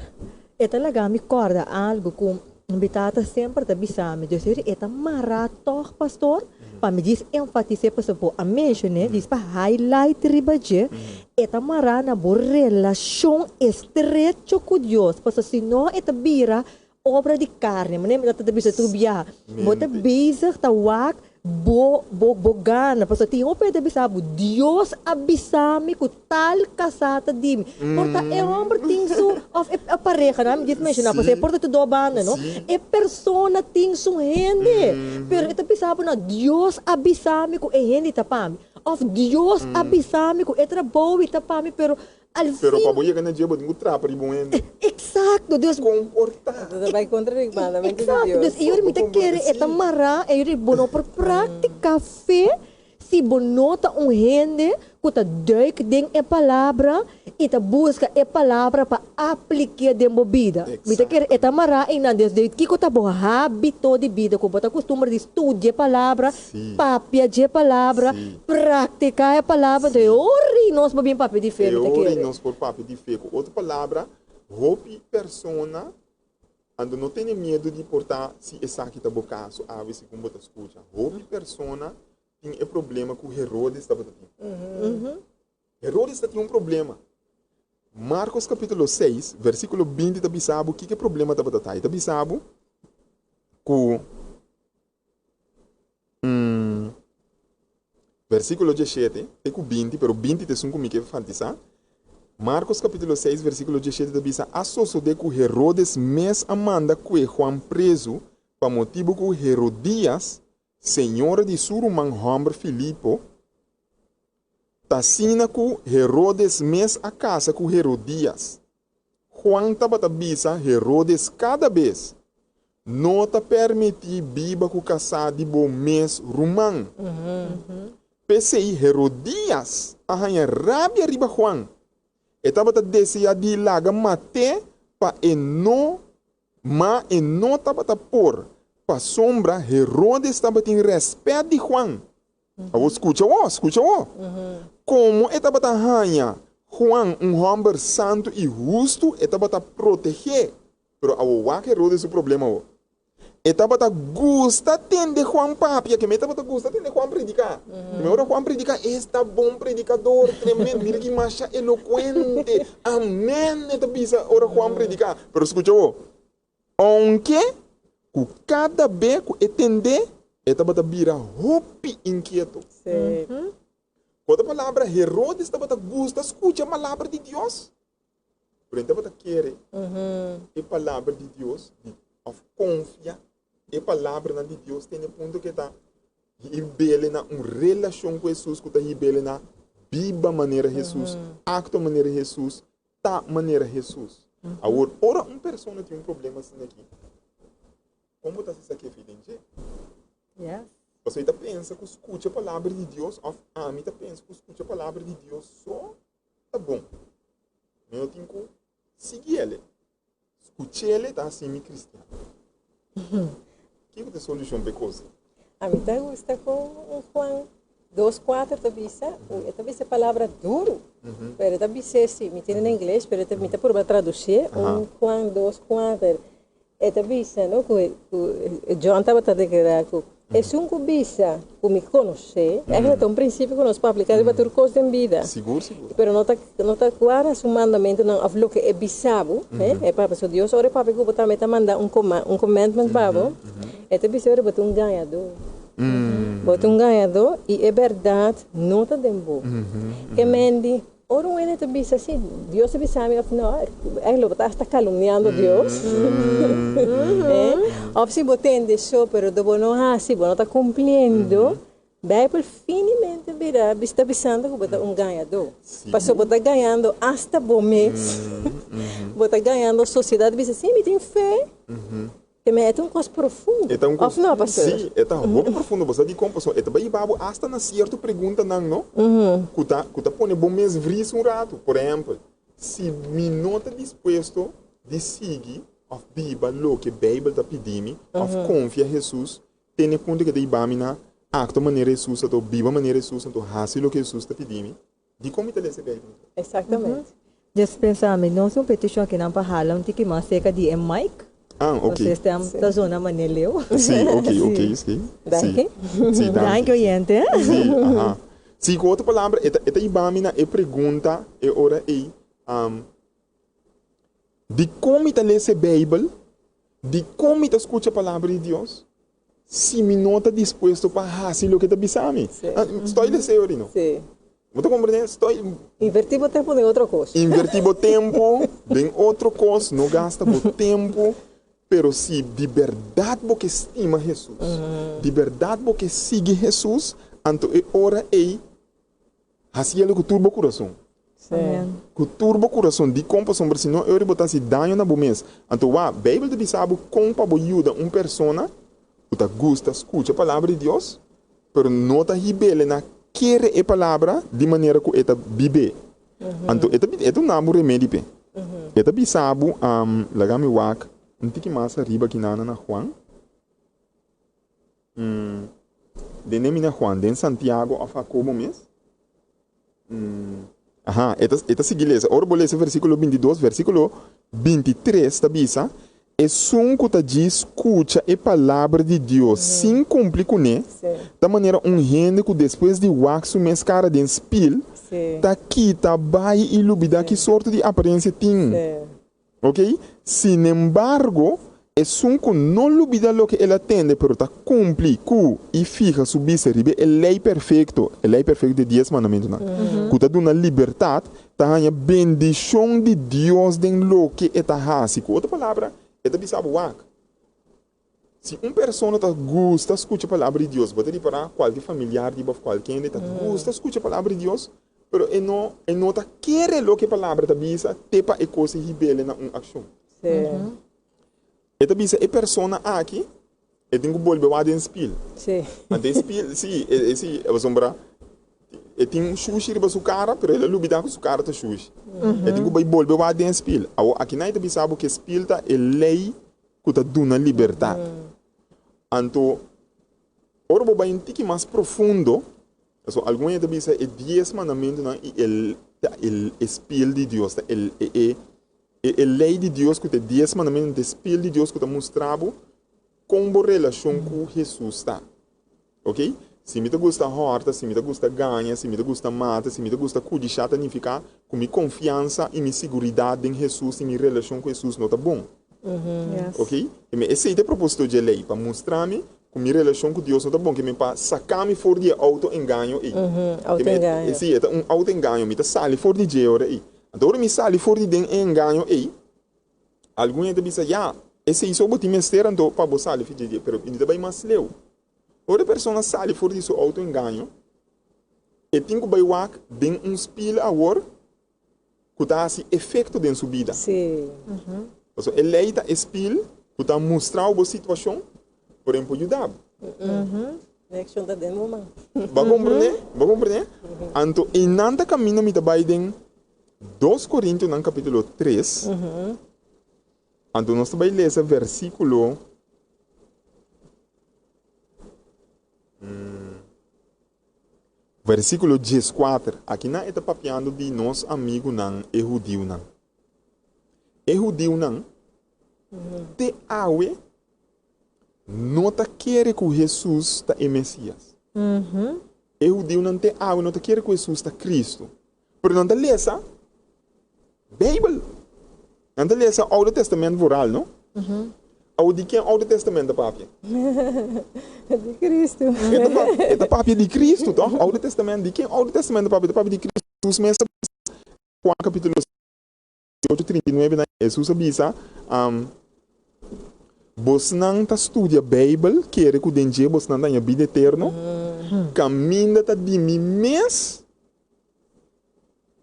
[SPEAKER 2] é talaga me corda algo com invitata sempre da bisame. Deus é marato, pastor. Para me diz enfatizar para a mencionar, diz para highlight ribaje, é marana boa relação estreita com Deus. Porque se não é bira obra de carne, mas não é bisa tu biar, bota bisa tawak gana, porque tem um pé de bisabo, Deus abisame com tal casata de mim. Porta é homem tem su a pareja, não me diz mencionar, porque porta tu do banda, não? É persona tem su rende, pero ita bisabo na Deus abisame com rende tapami. Of Deus abisame com trabalho tapami, pero
[SPEAKER 4] pero para boia ganhar dia botinho trapa de bom ende.
[SPEAKER 2] Exato, Deus
[SPEAKER 3] comportar. Vai contra o mandamento de Deus.
[SPEAKER 2] Deus, eu me te quero marra, eu bono por prática fé, se bonota rende, que ta duik ding e palavra, e ta busca e palavra para aplicar dentro da vida. Me te quero marra e na Deus, que ta bo hábito de vida, que bota costume de estudar a palavra, papia de palavra, praticar a palavra, de ori nós bem papel de fé.
[SPEAKER 4] Ori nós por papel de fé. Outra palavra, roupa persona, ando não tem medo de portar se essa aqui tá bocaço, a ver se como bota escuta. Roupa persona tem problema com Herodes estava tendo. Herodes tinha um problema. Marcos capítulo 6, versículo 20 da bisabo, que problema estava tendo? Da bisabo com versículo 17, tem com 20, pero 20 te são comigo que enfatizar. Marcos capítulo 6, versículo 17, te diz: "Associo de que Herodes mes amanda que Juan preso, para motivo que Herodias, senhora de Suruman hombre Filipo, Tassina ku Herodes mes a casa ku Herodias. Juan tabatabisa Herodes cada vez. Nota permiti biba ku casa de bom mes rumang. Pesei Herodias arranha rabia riba Juan. E tabata deseja de laga mate pa eno tabata por pa sombra Herodes tabata em respeito de Juan. Escucha o. Como estava arranha Juan, homem santo e justo, estava proteger. Pero a Herodes o problema. Estava gusta de Juan papi, que me estava gusta de Juan predicar. Agora Juan predicar, está bom predicador, tremendo, mira que macha eloquente. Amém, está bisa ora Juan predicar. Pero escucha o. Aunque cada vez que entender, estava vira hopi inquieto. Quando a palavra Herodes estava gusta, escuta a palavra de Deus. Porém, estava querer a palavra de Deus, confia, a palavra de Deus tem um ponto que está rebelde na uma relação com Jesus, que está rebelde na viva maneira Jesus, acto maneira Jesus, tá maneira Jesus. Agora, ora uma pessoa tem um problema assim aqui. Como está se aqui, filho?
[SPEAKER 2] Yes.
[SPEAKER 4] Você está pensando que escuta a palavra de Deus, a mim está pensando que escuta a palavra de Deus só, tá bom. Mas eu tenho que seguir ele. Escutar ele, tá assim, me cristiano. Que é a solução para coisa?
[SPEAKER 3] A mim está gusta com Juan 2:4, talvez a palavra duro. Pero talvez se me tem em inglês, pero também está por traduzir. Juan 2:4. Talvez, não, que John estava a declarar que é um cubisa que me conhece, é um princípio que nós podemos aplicar para coisas em vida.
[SPEAKER 4] Seguro.
[SPEAKER 3] Pero não está claro o mandamento, não falou que é bisabo, é para pessoa Deus, ora para que também está mandando um commandment para é talvez ora botar um ganhador. Botar um ganhador e é verdade, não está dembo. Que mende, ora um ene talvez assim, Deus se sabe, não, ele está caluniando Deus. Ou se botando isso, pero do não assim, não está cumprindo. Daí por finalmente virá, está pensando que botar um ganhador. Passou botar ganhando hasta bom mês. Botar ganhando a sociedade, diz assim, me tem fé. Que me é um coisa profundo.
[SPEAKER 4] É um
[SPEAKER 3] coisa, não, pastor?
[SPEAKER 4] Sim, é muito profundo. Você diz como pessoa, é bem babo, hasta na certa pergunta não. Cuta põe bom mês vris um rato, por exemplo, se me não está disposto de seguir a Bíblia, o que a Bíblia está pedindo, a confia em Jesus, tem em conta que tem bamina acto maneira Jesus, a Bíblia maneira Jesus, a fazer o que Jesus está pedindo, de como está esse Bíblia.
[SPEAKER 3] Exatamente.
[SPEAKER 2] Just pensando, não é uma petição que não para halang tiki mas seca de Mike.
[SPEAKER 4] Ok.
[SPEAKER 2] Vocês estão da zona maneleu.
[SPEAKER 4] Sim, ok. Sim,
[SPEAKER 2] danke, oyente.
[SPEAKER 4] Sim, com outra palavra, esta ibamina é pergunta, é ora aí, de como está esse Bíblia, de como está escuta a palavra de Deus, se me não está disposto para fazer o que está pensando. Estou a dizer, não?
[SPEAKER 3] Sim.
[SPEAKER 4] Você compreende?
[SPEAKER 3] Invertir o tempo em outra coisa.
[SPEAKER 4] Invertir o tempo em outra coisa, não gasta o tempo. Pero se de verdade você estima Jesus, de verdade você sigue Jesus, então é hora aí, assim ele turbo o coração. Que turbo o coração de compaixão, porque senão eu botar se dano na bomês. Então a Bíblia de sabe como para ajuda uma pessoa que gosta, escuta a palavra de Deus, pero não está rebelde na querer a palavra de maneira que ele vive. Então é um remédio. Ele sabe, lagame wak. Não tem que mais arriba aqui na Juan. De nem Juan, de Santiago a Jacobo mesmo. Esta seguileza. Ora, vou ler esse versículo 22, versículo 23, está bisa. É que tá diz, escuta a palavra de Deus, sem cumprir com ele. Da maneira, gente que depois de waxo mês cara de espil, tá aqui, tá vai e lubida, que sorte de aparência tem. Ok? Sin embargo, es un que no olvida lo que él atende, pero está cumple cu y fija su vista ribe el ley perfecto de 10 mandamentos. Que está dando libertad, está a bendición de Dios de lo que está haciendo. Outra palavra, está bisabo wak. Se uma pessoa gosta de escutar a palavra de Deus, pode ir para qualquer familiar, qualquer que gosta de escutar a palavra de Deus, mas ele não quer o que a palavra está dizendo, tepa e coisa rebelde na uma ação.
[SPEAKER 3] Sim.
[SPEAKER 4] Ele diz a pessoa aqui, ele tem que voltar a dentro spil.
[SPEAKER 3] Sim.
[SPEAKER 4] Ante spil, sim, ele sombra, ele tem sushi riba sua cara, mas ele lubida com sua cara tá sushi. Ele tem que voltar a dentro spil. Aqui não é que sabe que spil tá é lei que está dando liberdade. Então, ora vou bem um pouco mais profundo. So, alguns gente diz que 10 mandamentos e o espírito de Deus, a lei de Deus que tem 10 mandamentos, o espírito de Deus que está mostrado como relação com Jesus está. Ok? Se me gusta horta, se me gusta ganhar, se me gusta mata, se me gusta cuidar, significa com minha confiança e minha segurança em Jesus e minha relação com Jesus não está bom.
[SPEAKER 2] Yes.
[SPEAKER 4] Ok? Esse é o propósito de lei, para mostrar-me que minha relação com Deus não está bom, que me para sacar-me fora de auto-engano.
[SPEAKER 3] Auto-engano.
[SPEAKER 4] Sim, é um auto-engano, me está saindo fora de jeito aí. Então, me sai fora de engano aí. Alguns gente dizem, esse é isso que me estera, então, para você sair fora de jeito, mas ainda vai mais leu. Outra pessoa sai fora de seu auto-engano, e tem que bailar de um espelho agora, que dá esse efeito dentro da sua vida.
[SPEAKER 3] Sim.
[SPEAKER 4] So, ele é o espelho que está mostrando a situação, por exemplo, ajudar.
[SPEAKER 3] A ação está dentro do momento.
[SPEAKER 4] Vai compreender? Vai compreender? Então, em nada caminho me trabalha em 2 Coríntios, no capítulo 3. Então, nós vamos ler esse versículo. Versículo 14. Aqui não está papiando de nosso amigo não, é judeu não. É judeu não. Te awe não te quer que Jesus é Messias. É judeu não te awe não te quer que Jesus é Cristo. Pero não te lesa Bíblia. Não te lesa o Ouro Testamento oral, não? Ou de quem o Ouro Testamento papia?
[SPEAKER 3] De Cristo.
[SPEAKER 4] É da papia de Cristo, tá? O Ouro Testamento de quem? O Ouro Testamento papia de Cristo. Jesus mesmo, capítulo 8:39, Jesus avisa, você não está estudando a Bíblia, quer que o dengue você não tenha vida eterna, caminha de mim mesmo,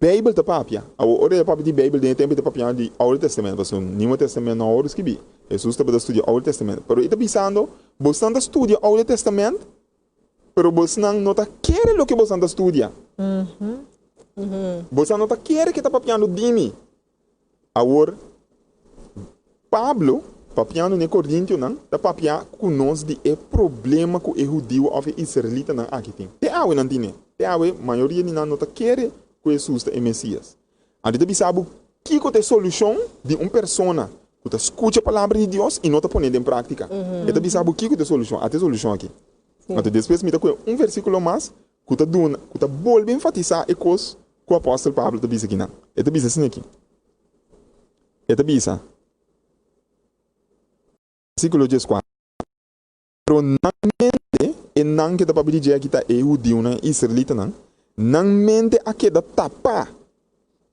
[SPEAKER 4] Bíblia está papia. A hora da papia de Bíblia, tem tempo de papia de Ouro Testamento, você não Testamento não Ouro escrevi. Jesus está estudando o Ouro Testamento, mas ele está pensando, você não está estudando o Ouro Testamento, mas você não está querendo o que você está estudando. Você não está querendo que está papiando de mim. Agora, Pablo, papiando em Coríntios, está papiando conosco de problema que o judeu ou o israelita não aqui tem. Te awe não tem. Te awe, a maioria de nós não está querendo que Jesus é Messias. A gente sabe que é a solução de uma pessoa que escuta a palavra de Deus e não está pondo em prática. A gente sabe que é a solução. A solução aqui. Então, depois me dá um versículo mais que está voltando a enfatizar a coisa que o apóstolo Pablo está dizendo aqui. Ele está dizendo assim aqui. Ele está versículo 14. Pero na mente, e não que está para dizer que está judeu, israelita, não mente a que está tapa.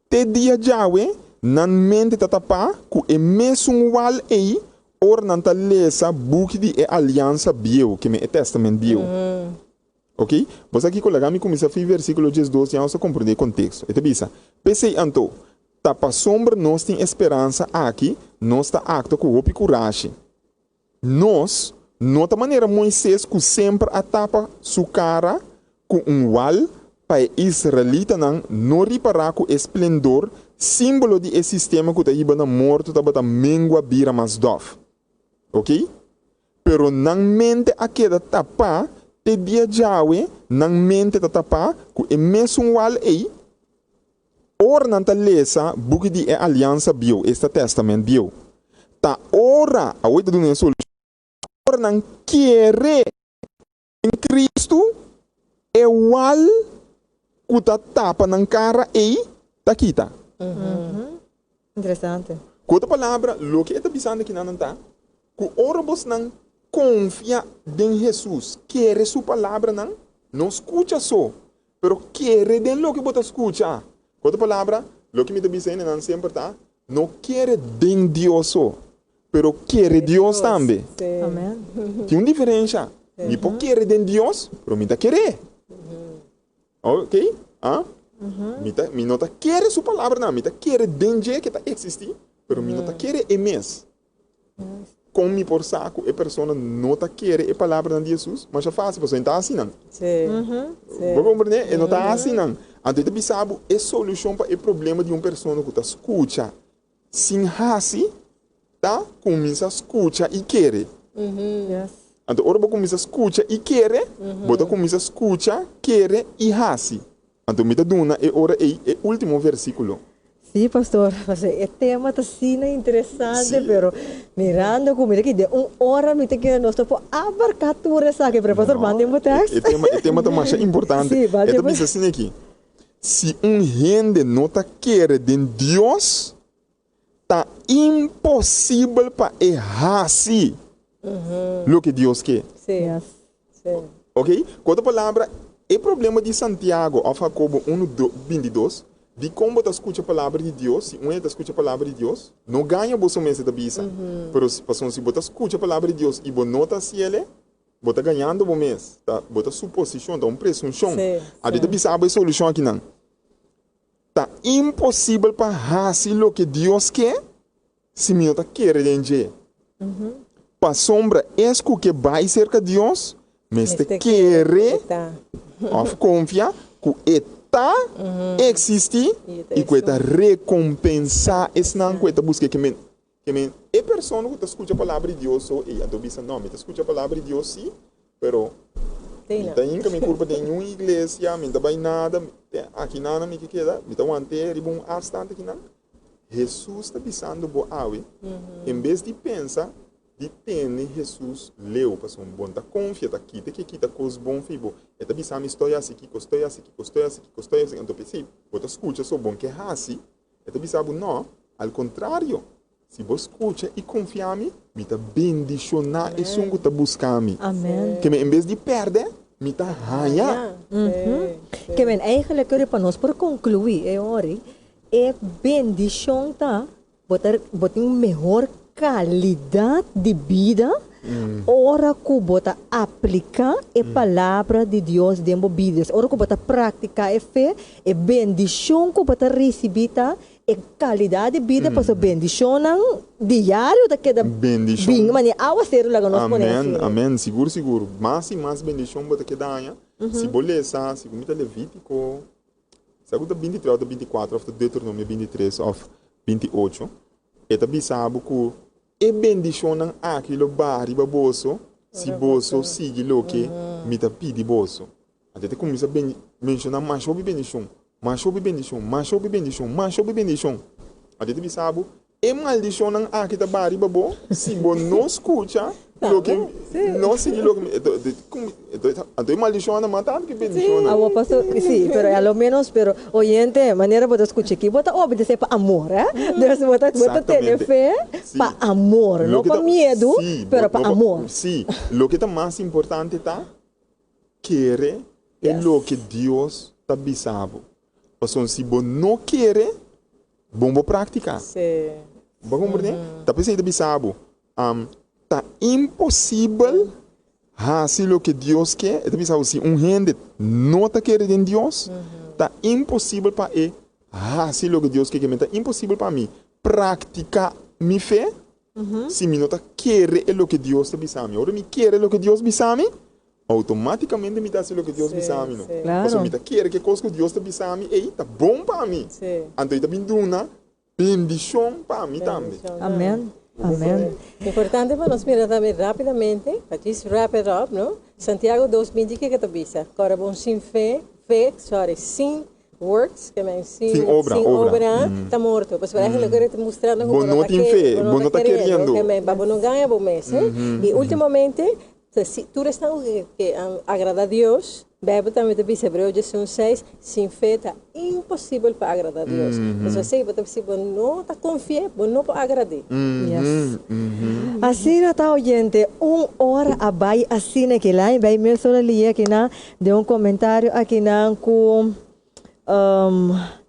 [SPEAKER 4] Te dia Yahweh, não mente está tapa, que é mesmo wal aí, or não está lesa book de aliança bio, que é testamento bio. Ok? Você aqui colega me começa a ver versículo 12, já você compreende o contexto. Ele diz, pensei então, tapa sombra nós tem esperança aqui, nós está acto com o coragem. Nós, nota maneira Moisés que sempre atapa sua cara com wal para israelita não reparar com esplendor, símbolo de esse sistema que está na morte da mengua bira mas dof. Ok? Pero não mente a queda tapa, te dia Yahweh, não mente a tapa, que é mesmo wal aí, or não ta lesa, book de aliança bio, este testamento bio. Ta ora, a oito do solução, ora não quer em Cristo, é wal que ta tapa na cara aí, ta quita.
[SPEAKER 2] Interessante.
[SPEAKER 4] Com outra palavra, o que está pensando aqui não está, que ora vos não confia em Jesus, quer sua palavra não escuta só, pero quer de lo que você escuta. Outra palavra, lo que me dice não sempre tá, não quer de Deus só, pero quer Deus também.
[SPEAKER 2] Amém.
[SPEAKER 4] Tem uma diferença. Me pode querer de Deus, pero me tá querer. Ok? Ah? Me não tá querer sua palavra não, me tá querer de que tá existir, pero me não tá querer mesmo. Com me por saco, a pessoa não tá querer a palavra de Jesus, mas é fácil, você não tá assim não. Vou compreender? Ele não tá assim não. Então, ele sabe a solução para o problema de uma pessoa que tá escuta, sem assim, tá? Começa a escutar e querer.
[SPEAKER 2] Yes.
[SPEAKER 4] Então, ora começa a escutar e querer, bota começa a escutar, querer e assim. Então, me dá duna e ora é o último versículo.
[SPEAKER 2] Sí, pastor, el tema está así interesante,
[SPEAKER 4] Sí.
[SPEAKER 2] pero mirando como mira que de una hora me te queda nuestro por abarcar tu resaque, pero pastor, mande un texto.
[SPEAKER 4] O tema está mais importante.
[SPEAKER 2] Sí, vale,
[SPEAKER 4] Então,
[SPEAKER 2] pues.
[SPEAKER 4] diz assim aqui. Se gente não tá querendo de Deus, tá impossível para errar assim o que Deus quer.
[SPEAKER 2] Yes.
[SPEAKER 4] Ok? Com outra palavra, o problema de Santiago, ao Jacobo 1:22, de como você escuta a palavra de Deus, se você escuta a palavra de Deus, não ganha você mesmo da bisa. Mas se você escuta a palavra de Deus e você não está se ele, você está ganhando você mesmo. Você está suposição, está uma presunção. A gente bisa a solução aqui não. Está impossível para fazer o que Deus quer, se não está querendo. Para sombra, é o que vai cerca de Deus, mas te querer, of confiar, que está existe e que está recompensar esse não que está buscando que é pessoa que escuta a palavra de Deus e a dobisa não, me escuta a palavra de Deus sim, pero tem que me culpa de nenhuma igreja, me não vai nada, aqui nada me que queda, me tá manter e bom bastante aqui não. Jesus está bisando bo awe, em vez de pensar de ter Jesus leu para um bom tá confia tá aqui que tá coisa bom fibo é tá bisando estou assim então pensei você escuta só bom que é assim é tá bisando não ao contrário se você escuta e confia me tá bendicionar e sungo tá buscar me
[SPEAKER 2] Amém.
[SPEAKER 4] que em vez de perder me tá ganhar
[SPEAKER 2] Que men, eigenlijk que para nós para concluir, ori, é bendição tá, botar melhor qualidade de vida, ora que bota aplicar a palavra de Deus dentro de vidas, ora que bota praticar a fé, é bendição que bota receber tá, é qualidade de vida para sua bendição diário da que da
[SPEAKER 4] bendição
[SPEAKER 2] bem, mas ao ser lá nós podemos.
[SPEAKER 4] amém seguro mais e mais bendição bota que dá se bolesa se comita Levítico segundo 23 ou 24 ou Deuteronômio 23 ou 28 eta bisabu ku e bendicionam aquilo bari baboso se boso sigue lo que me tá pedi boso até começa a mencionar mais sobre bendição até bisabu e maldicionam aquilo bari babo se bo não escuta lo que não sigue lo que então maldição matando que bendição
[SPEAKER 2] Agua pasó, sí, pero a lo menos, pero oyente, manera de escuchar aquí, bota obedecer para amor, ¿eh? Bota tener fe para amor, no para miedo, pero para amor.
[SPEAKER 4] Sí, lo que está más importante está querer es lo que Dios está bisabo. O sea, si vos no quiere, vos practicar.
[SPEAKER 3] Sí.
[SPEAKER 4] ¿Vos comprender? Está pensando bisabo. Está imposible hacer lo que Dios quer. Está pensando si un gente no está querendo en Dios, está imposible para él hacer lo que Dios quer. Está imposible para mí practicar mi fe si mi no está quiere lo que Dios está bisando. Ahora mi quiere lo que Dios bisame, automaticamente me está haciendo lo que Dios bisame. No?
[SPEAKER 2] Claro.
[SPEAKER 4] Porque me quiere que cosa que Dios está bisame, está bom para mí.
[SPEAKER 3] Sí.
[SPEAKER 4] Então está vindo uma bendição para mim também.
[SPEAKER 2] Amén. Amén.
[SPEAKER 3] Importante para nós mirar também rapidamente, para just wrap it up, no? Santiago 2:20 que está bisa. Agora bom sem sin works, que men
[SPEAKER 4] Sin obra.
[SPEAKER 3] está morto. Pues para ele agora está mostrando
[SPEAKER 4] Bom não tem fé, bom não está querendo.
[SPEAKER 3] Que men babo não ganha bom mês, E ultimamente, se tu estás que agrada a Deus, Bíblia também te diz, Hebreus 11:6, sem fé está impossível para agradar a Deus. Então, se você não está confiante, você não pode agradar.
[SPEAKER 2] Yes. Assim na tá, oyente, hora abai assim que lá, vai me só ali aqui na, de comentário aqui na com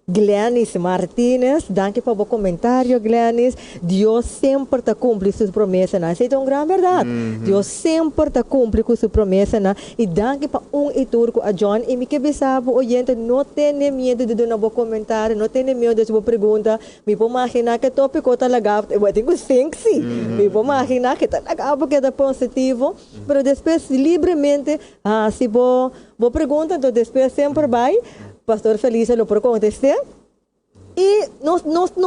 [SPEAKER 2] Glenis Martínez, danke por o comentário, Glenis. Deus sempre está cumpre suas promessas, né? Isso é uma grande verdade. Deus sempre está cumpre com suas promessas, né? E danke para e turco a John. E me que sabe, oyente, não tem medo de dar um comentário, não tem medo de uma pergunta. Me pode imaginar que o tópico está legal, eu tenho sexy. Me pode imaginar que está legal porque é positivo, mas depois livremente, se vou pergunta, então depois sempre vai. Pastor Felício lo por contestar e não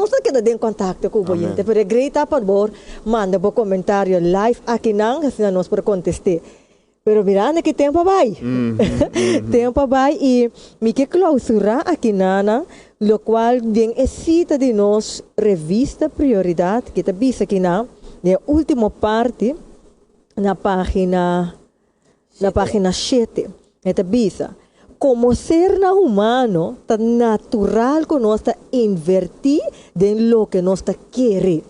[SPEAKER 2] se queda em contato com o oyente, pero grita por favor, manda por comentário live aqui não, assim nós por contestar. Pero mirando que tempo vai, tempo vai e me que clausura aqui nana, lo qual vem cita de nós revista prioridade que está vista aqui na última parte na página 7, está vista. Como ser humano, está natural que nós está invertir em lo que nós está querer.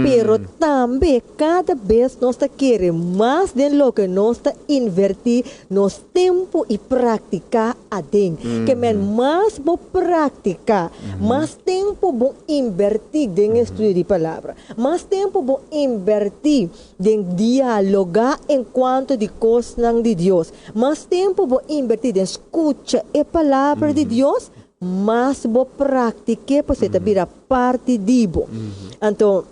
[SPEAKER 2] Pero também, cada vez nós está querer mais de lo que nós está invertir nos tempo e praticar a dentro. Que mais vou praticar, mais tempo vou invertir em estudo de palavra, mais tempo vou invertir em dialogar enquanto de coisas de Deus, mais tempo vou invertir em escutar a palavra de Deus, mas vou praticar para você virar parte disso. Então,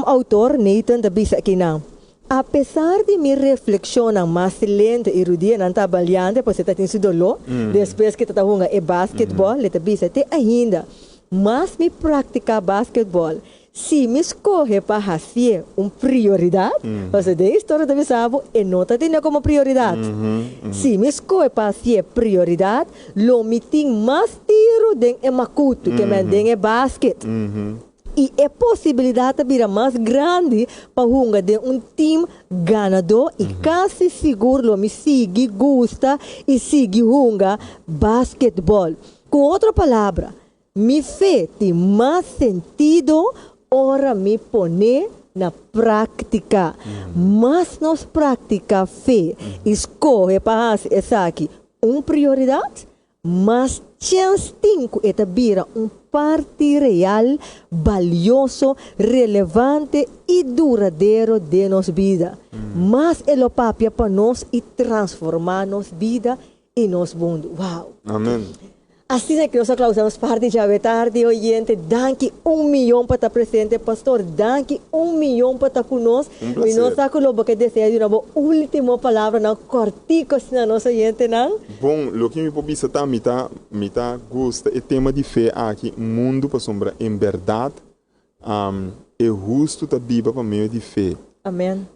[SPEAKER 2] autor Nathan da bisa aqui não. Apesar de minha reflexão mais lenta e rudia, não está baleando, porque você tem sido lo, depois que está jogando basquetebol, ele está bisa até ainda, mas me praticar basquetebol. Se me escolhe para fazer uma prioridade, você tem história da sabe e não está tendo como prioridade. Se me escolhe para fazer prioridade, lo me tem mais tiro de macuto que me tem basquete. E a possibilidade de mais grande para jogar de time ganador e quase seguro lo me sigue, gosta e sigue jogar basquetebol. Com outra palavra, me fez ter mais sentido ora me pone na prática. Mas nos prática fé, escolhe para essa aqui uma prioridade, mas chance tinco é vira parte real, valioso, relevante e duradouro de nossa vida. Mas ele papia para nós e transformar nossa vida e nosso mundo. Uau!
[SPEAKER 4] Amém.
[SPEAKER 2] Assim é que nós clausamos parte de a tarde, oyente. Danke 1 milhão para estar presente, pastor. Danke 1 milhão para estar conosco. E nós estamos com o que deseja uma última palavra, não cortico, se não nosso oyente, não?
[SPEAKER 4] Bom, o que me pode dizer também, me gosta, é tema de fé aqui, mundo para sombra, em verdade, é justo da Bíblia para meio de fé.
[SPEAKER 2] Amém.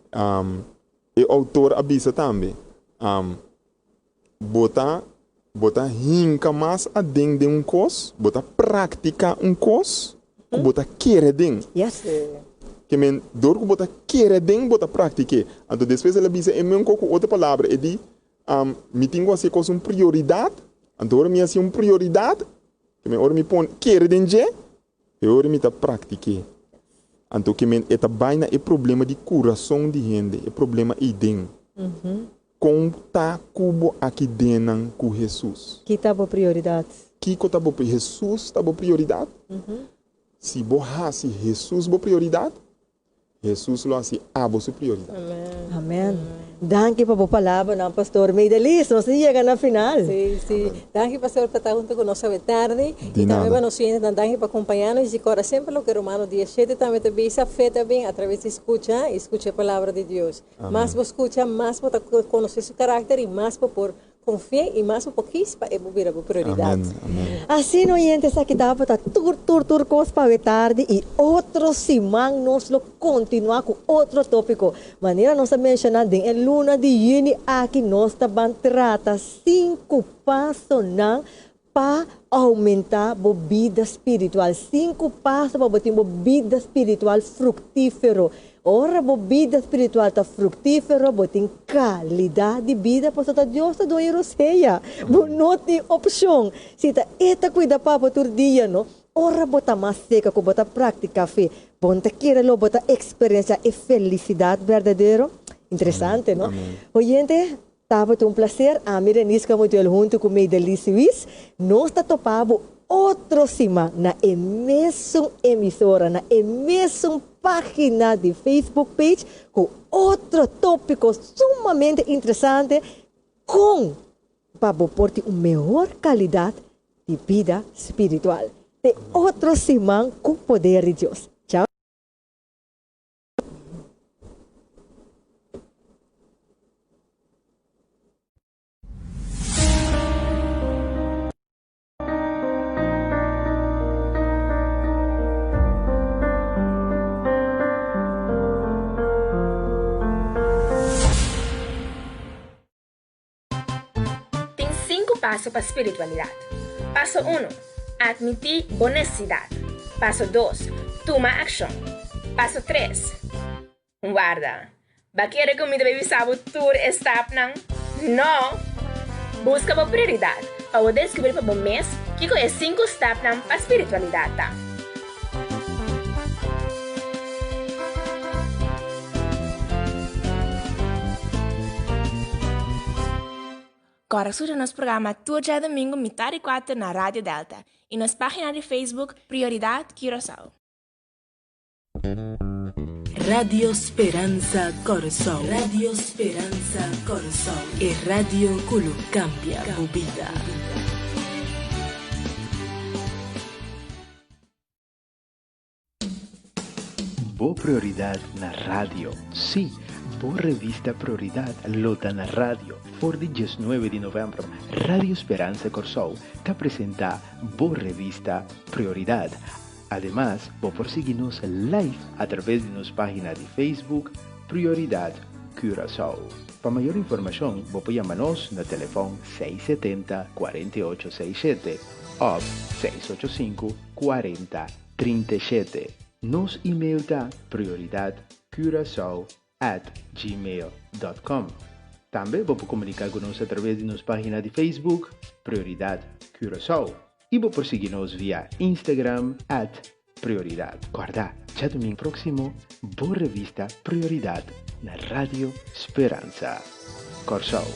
[SPEAKER 4] E o autor avisa também, botar rinca mais a dentro de um cos, botar praticar um cos, botar querer dentro.
[SPEAKER 2] Yes.
[SPEAKER 4] Que men dor que botar querer dentro, botar praticar. Então depois ela diz é mesmo com outra palavra, é de me tenho assim com uma prioridade, então me assim uma prioridade, que men ora me põe querer dentro, e ora me tá praticar. Então que men é também é problema de coração de gente, é problema aí dentro. Conta cubo aqui dentro com Jesus.
[SPEAKER 2] Que tá boa prioridade?
[SPEAKER 4] Que tá boa Jesus tá boa prioridade? Se borrasse Jesus boa prioridade, Jesus lo assim a boa prioridade.
[SPEAKER 2] Amém. Danke por a palavra, não, pastor. Me delícia, nós chegamos na final.
[SPEAKER 3] Sí. Danke, pastor, por estar junto conosco esta tarde.
[SPEAKER 4] De
[SPEAKER 3] y
[SPEAKER 4] nada.
[SPEAKER 3] también para los oyentes, danke por acompañarnos. Y ahora siempre lo que Romanos 17 también te dice, fe también a través de escucha la palabra de Dios.
[SPEAKER 4] Amén.
[SPEAKER 3] Más vos escucha, más vos conocer su carácter y más por confiar y más por quispa y por prioridad.
[SPEAKER 4] Amém. Amém.
[SPEAKER 2] Assim, oyentes, aqui dá para tur cos para tarde e outro semana nós lo continuar com outro tópico. Maneira nós mencionar em luna de junho aqui nós também trata 5 passos para aumentar a vida espiritual. 5 passos para ter uma vida espiritual fructífero. Ora, a vida espiritual está fructífera, tem qualidade de vida, porque Deus está dando roceia. Não tem opção. Se está cuidar para o dia, não? Ora, bota mais seca, com bota prática fé. ponte quiere lo bota experiencia y felicidad verdadero. Interesante, ¿no?
[SPEAKER 4] Amén.
[SPEAKER 2] Oyente, estava um prazer. A mim, Renisca, muito junto com o Delício Luiz. Nós está topando outro cima na mesma emissora, na mesma página de Facebook page, com outro tópico sumamente interessante, para por ter uma melhor qualidade de vida espiritual. De outro cima com o poder de Deus. Tchau.
[SPEAKER 1] Tem 5 passos para a espiritualidade. Passo 1. Admitir honestidade. Passo 2. Tomar ação. Passo 3. Guarda. Vai querer comida baby sabe tudo está não? Não. Busca por prioridade. Para descobrir para o mês que é 5 steps para a espiritualidade. Tá? Agora surge nosso programa todo dia domingo, metade e 4 na Rádio Delta e nas páginas de Facebook Prioridade Curaçao.
[SPEAKER 5] Radio Speranza Corazón. Radio Speranza Corazón. E radio que cambia tu vida.
[SPEAKER 6] Boa prioridade na rádio. Sim, boa revista Prioridade lota na rádio. Por dia 19 de novembro, Radio Esperança Corsou te apresenta boa revista Prioridade. Además, vos por seguirnos live a través de nuestra página de Facebook Prioridade Curaçao. Para mayor información, vos podés llamarnos no teléfono 670-4867 o 685-4037. Nos email da prioridadecuraçao@gmail.com. Também vos comunicar conosco a través de nuestra página de Facebook Prioridade Curaçao. E vou por seguir-nos via Instagram @prioridade. Guarda, já domingo próximo, boa revista Prioridade na Rádio Esperança Corsou.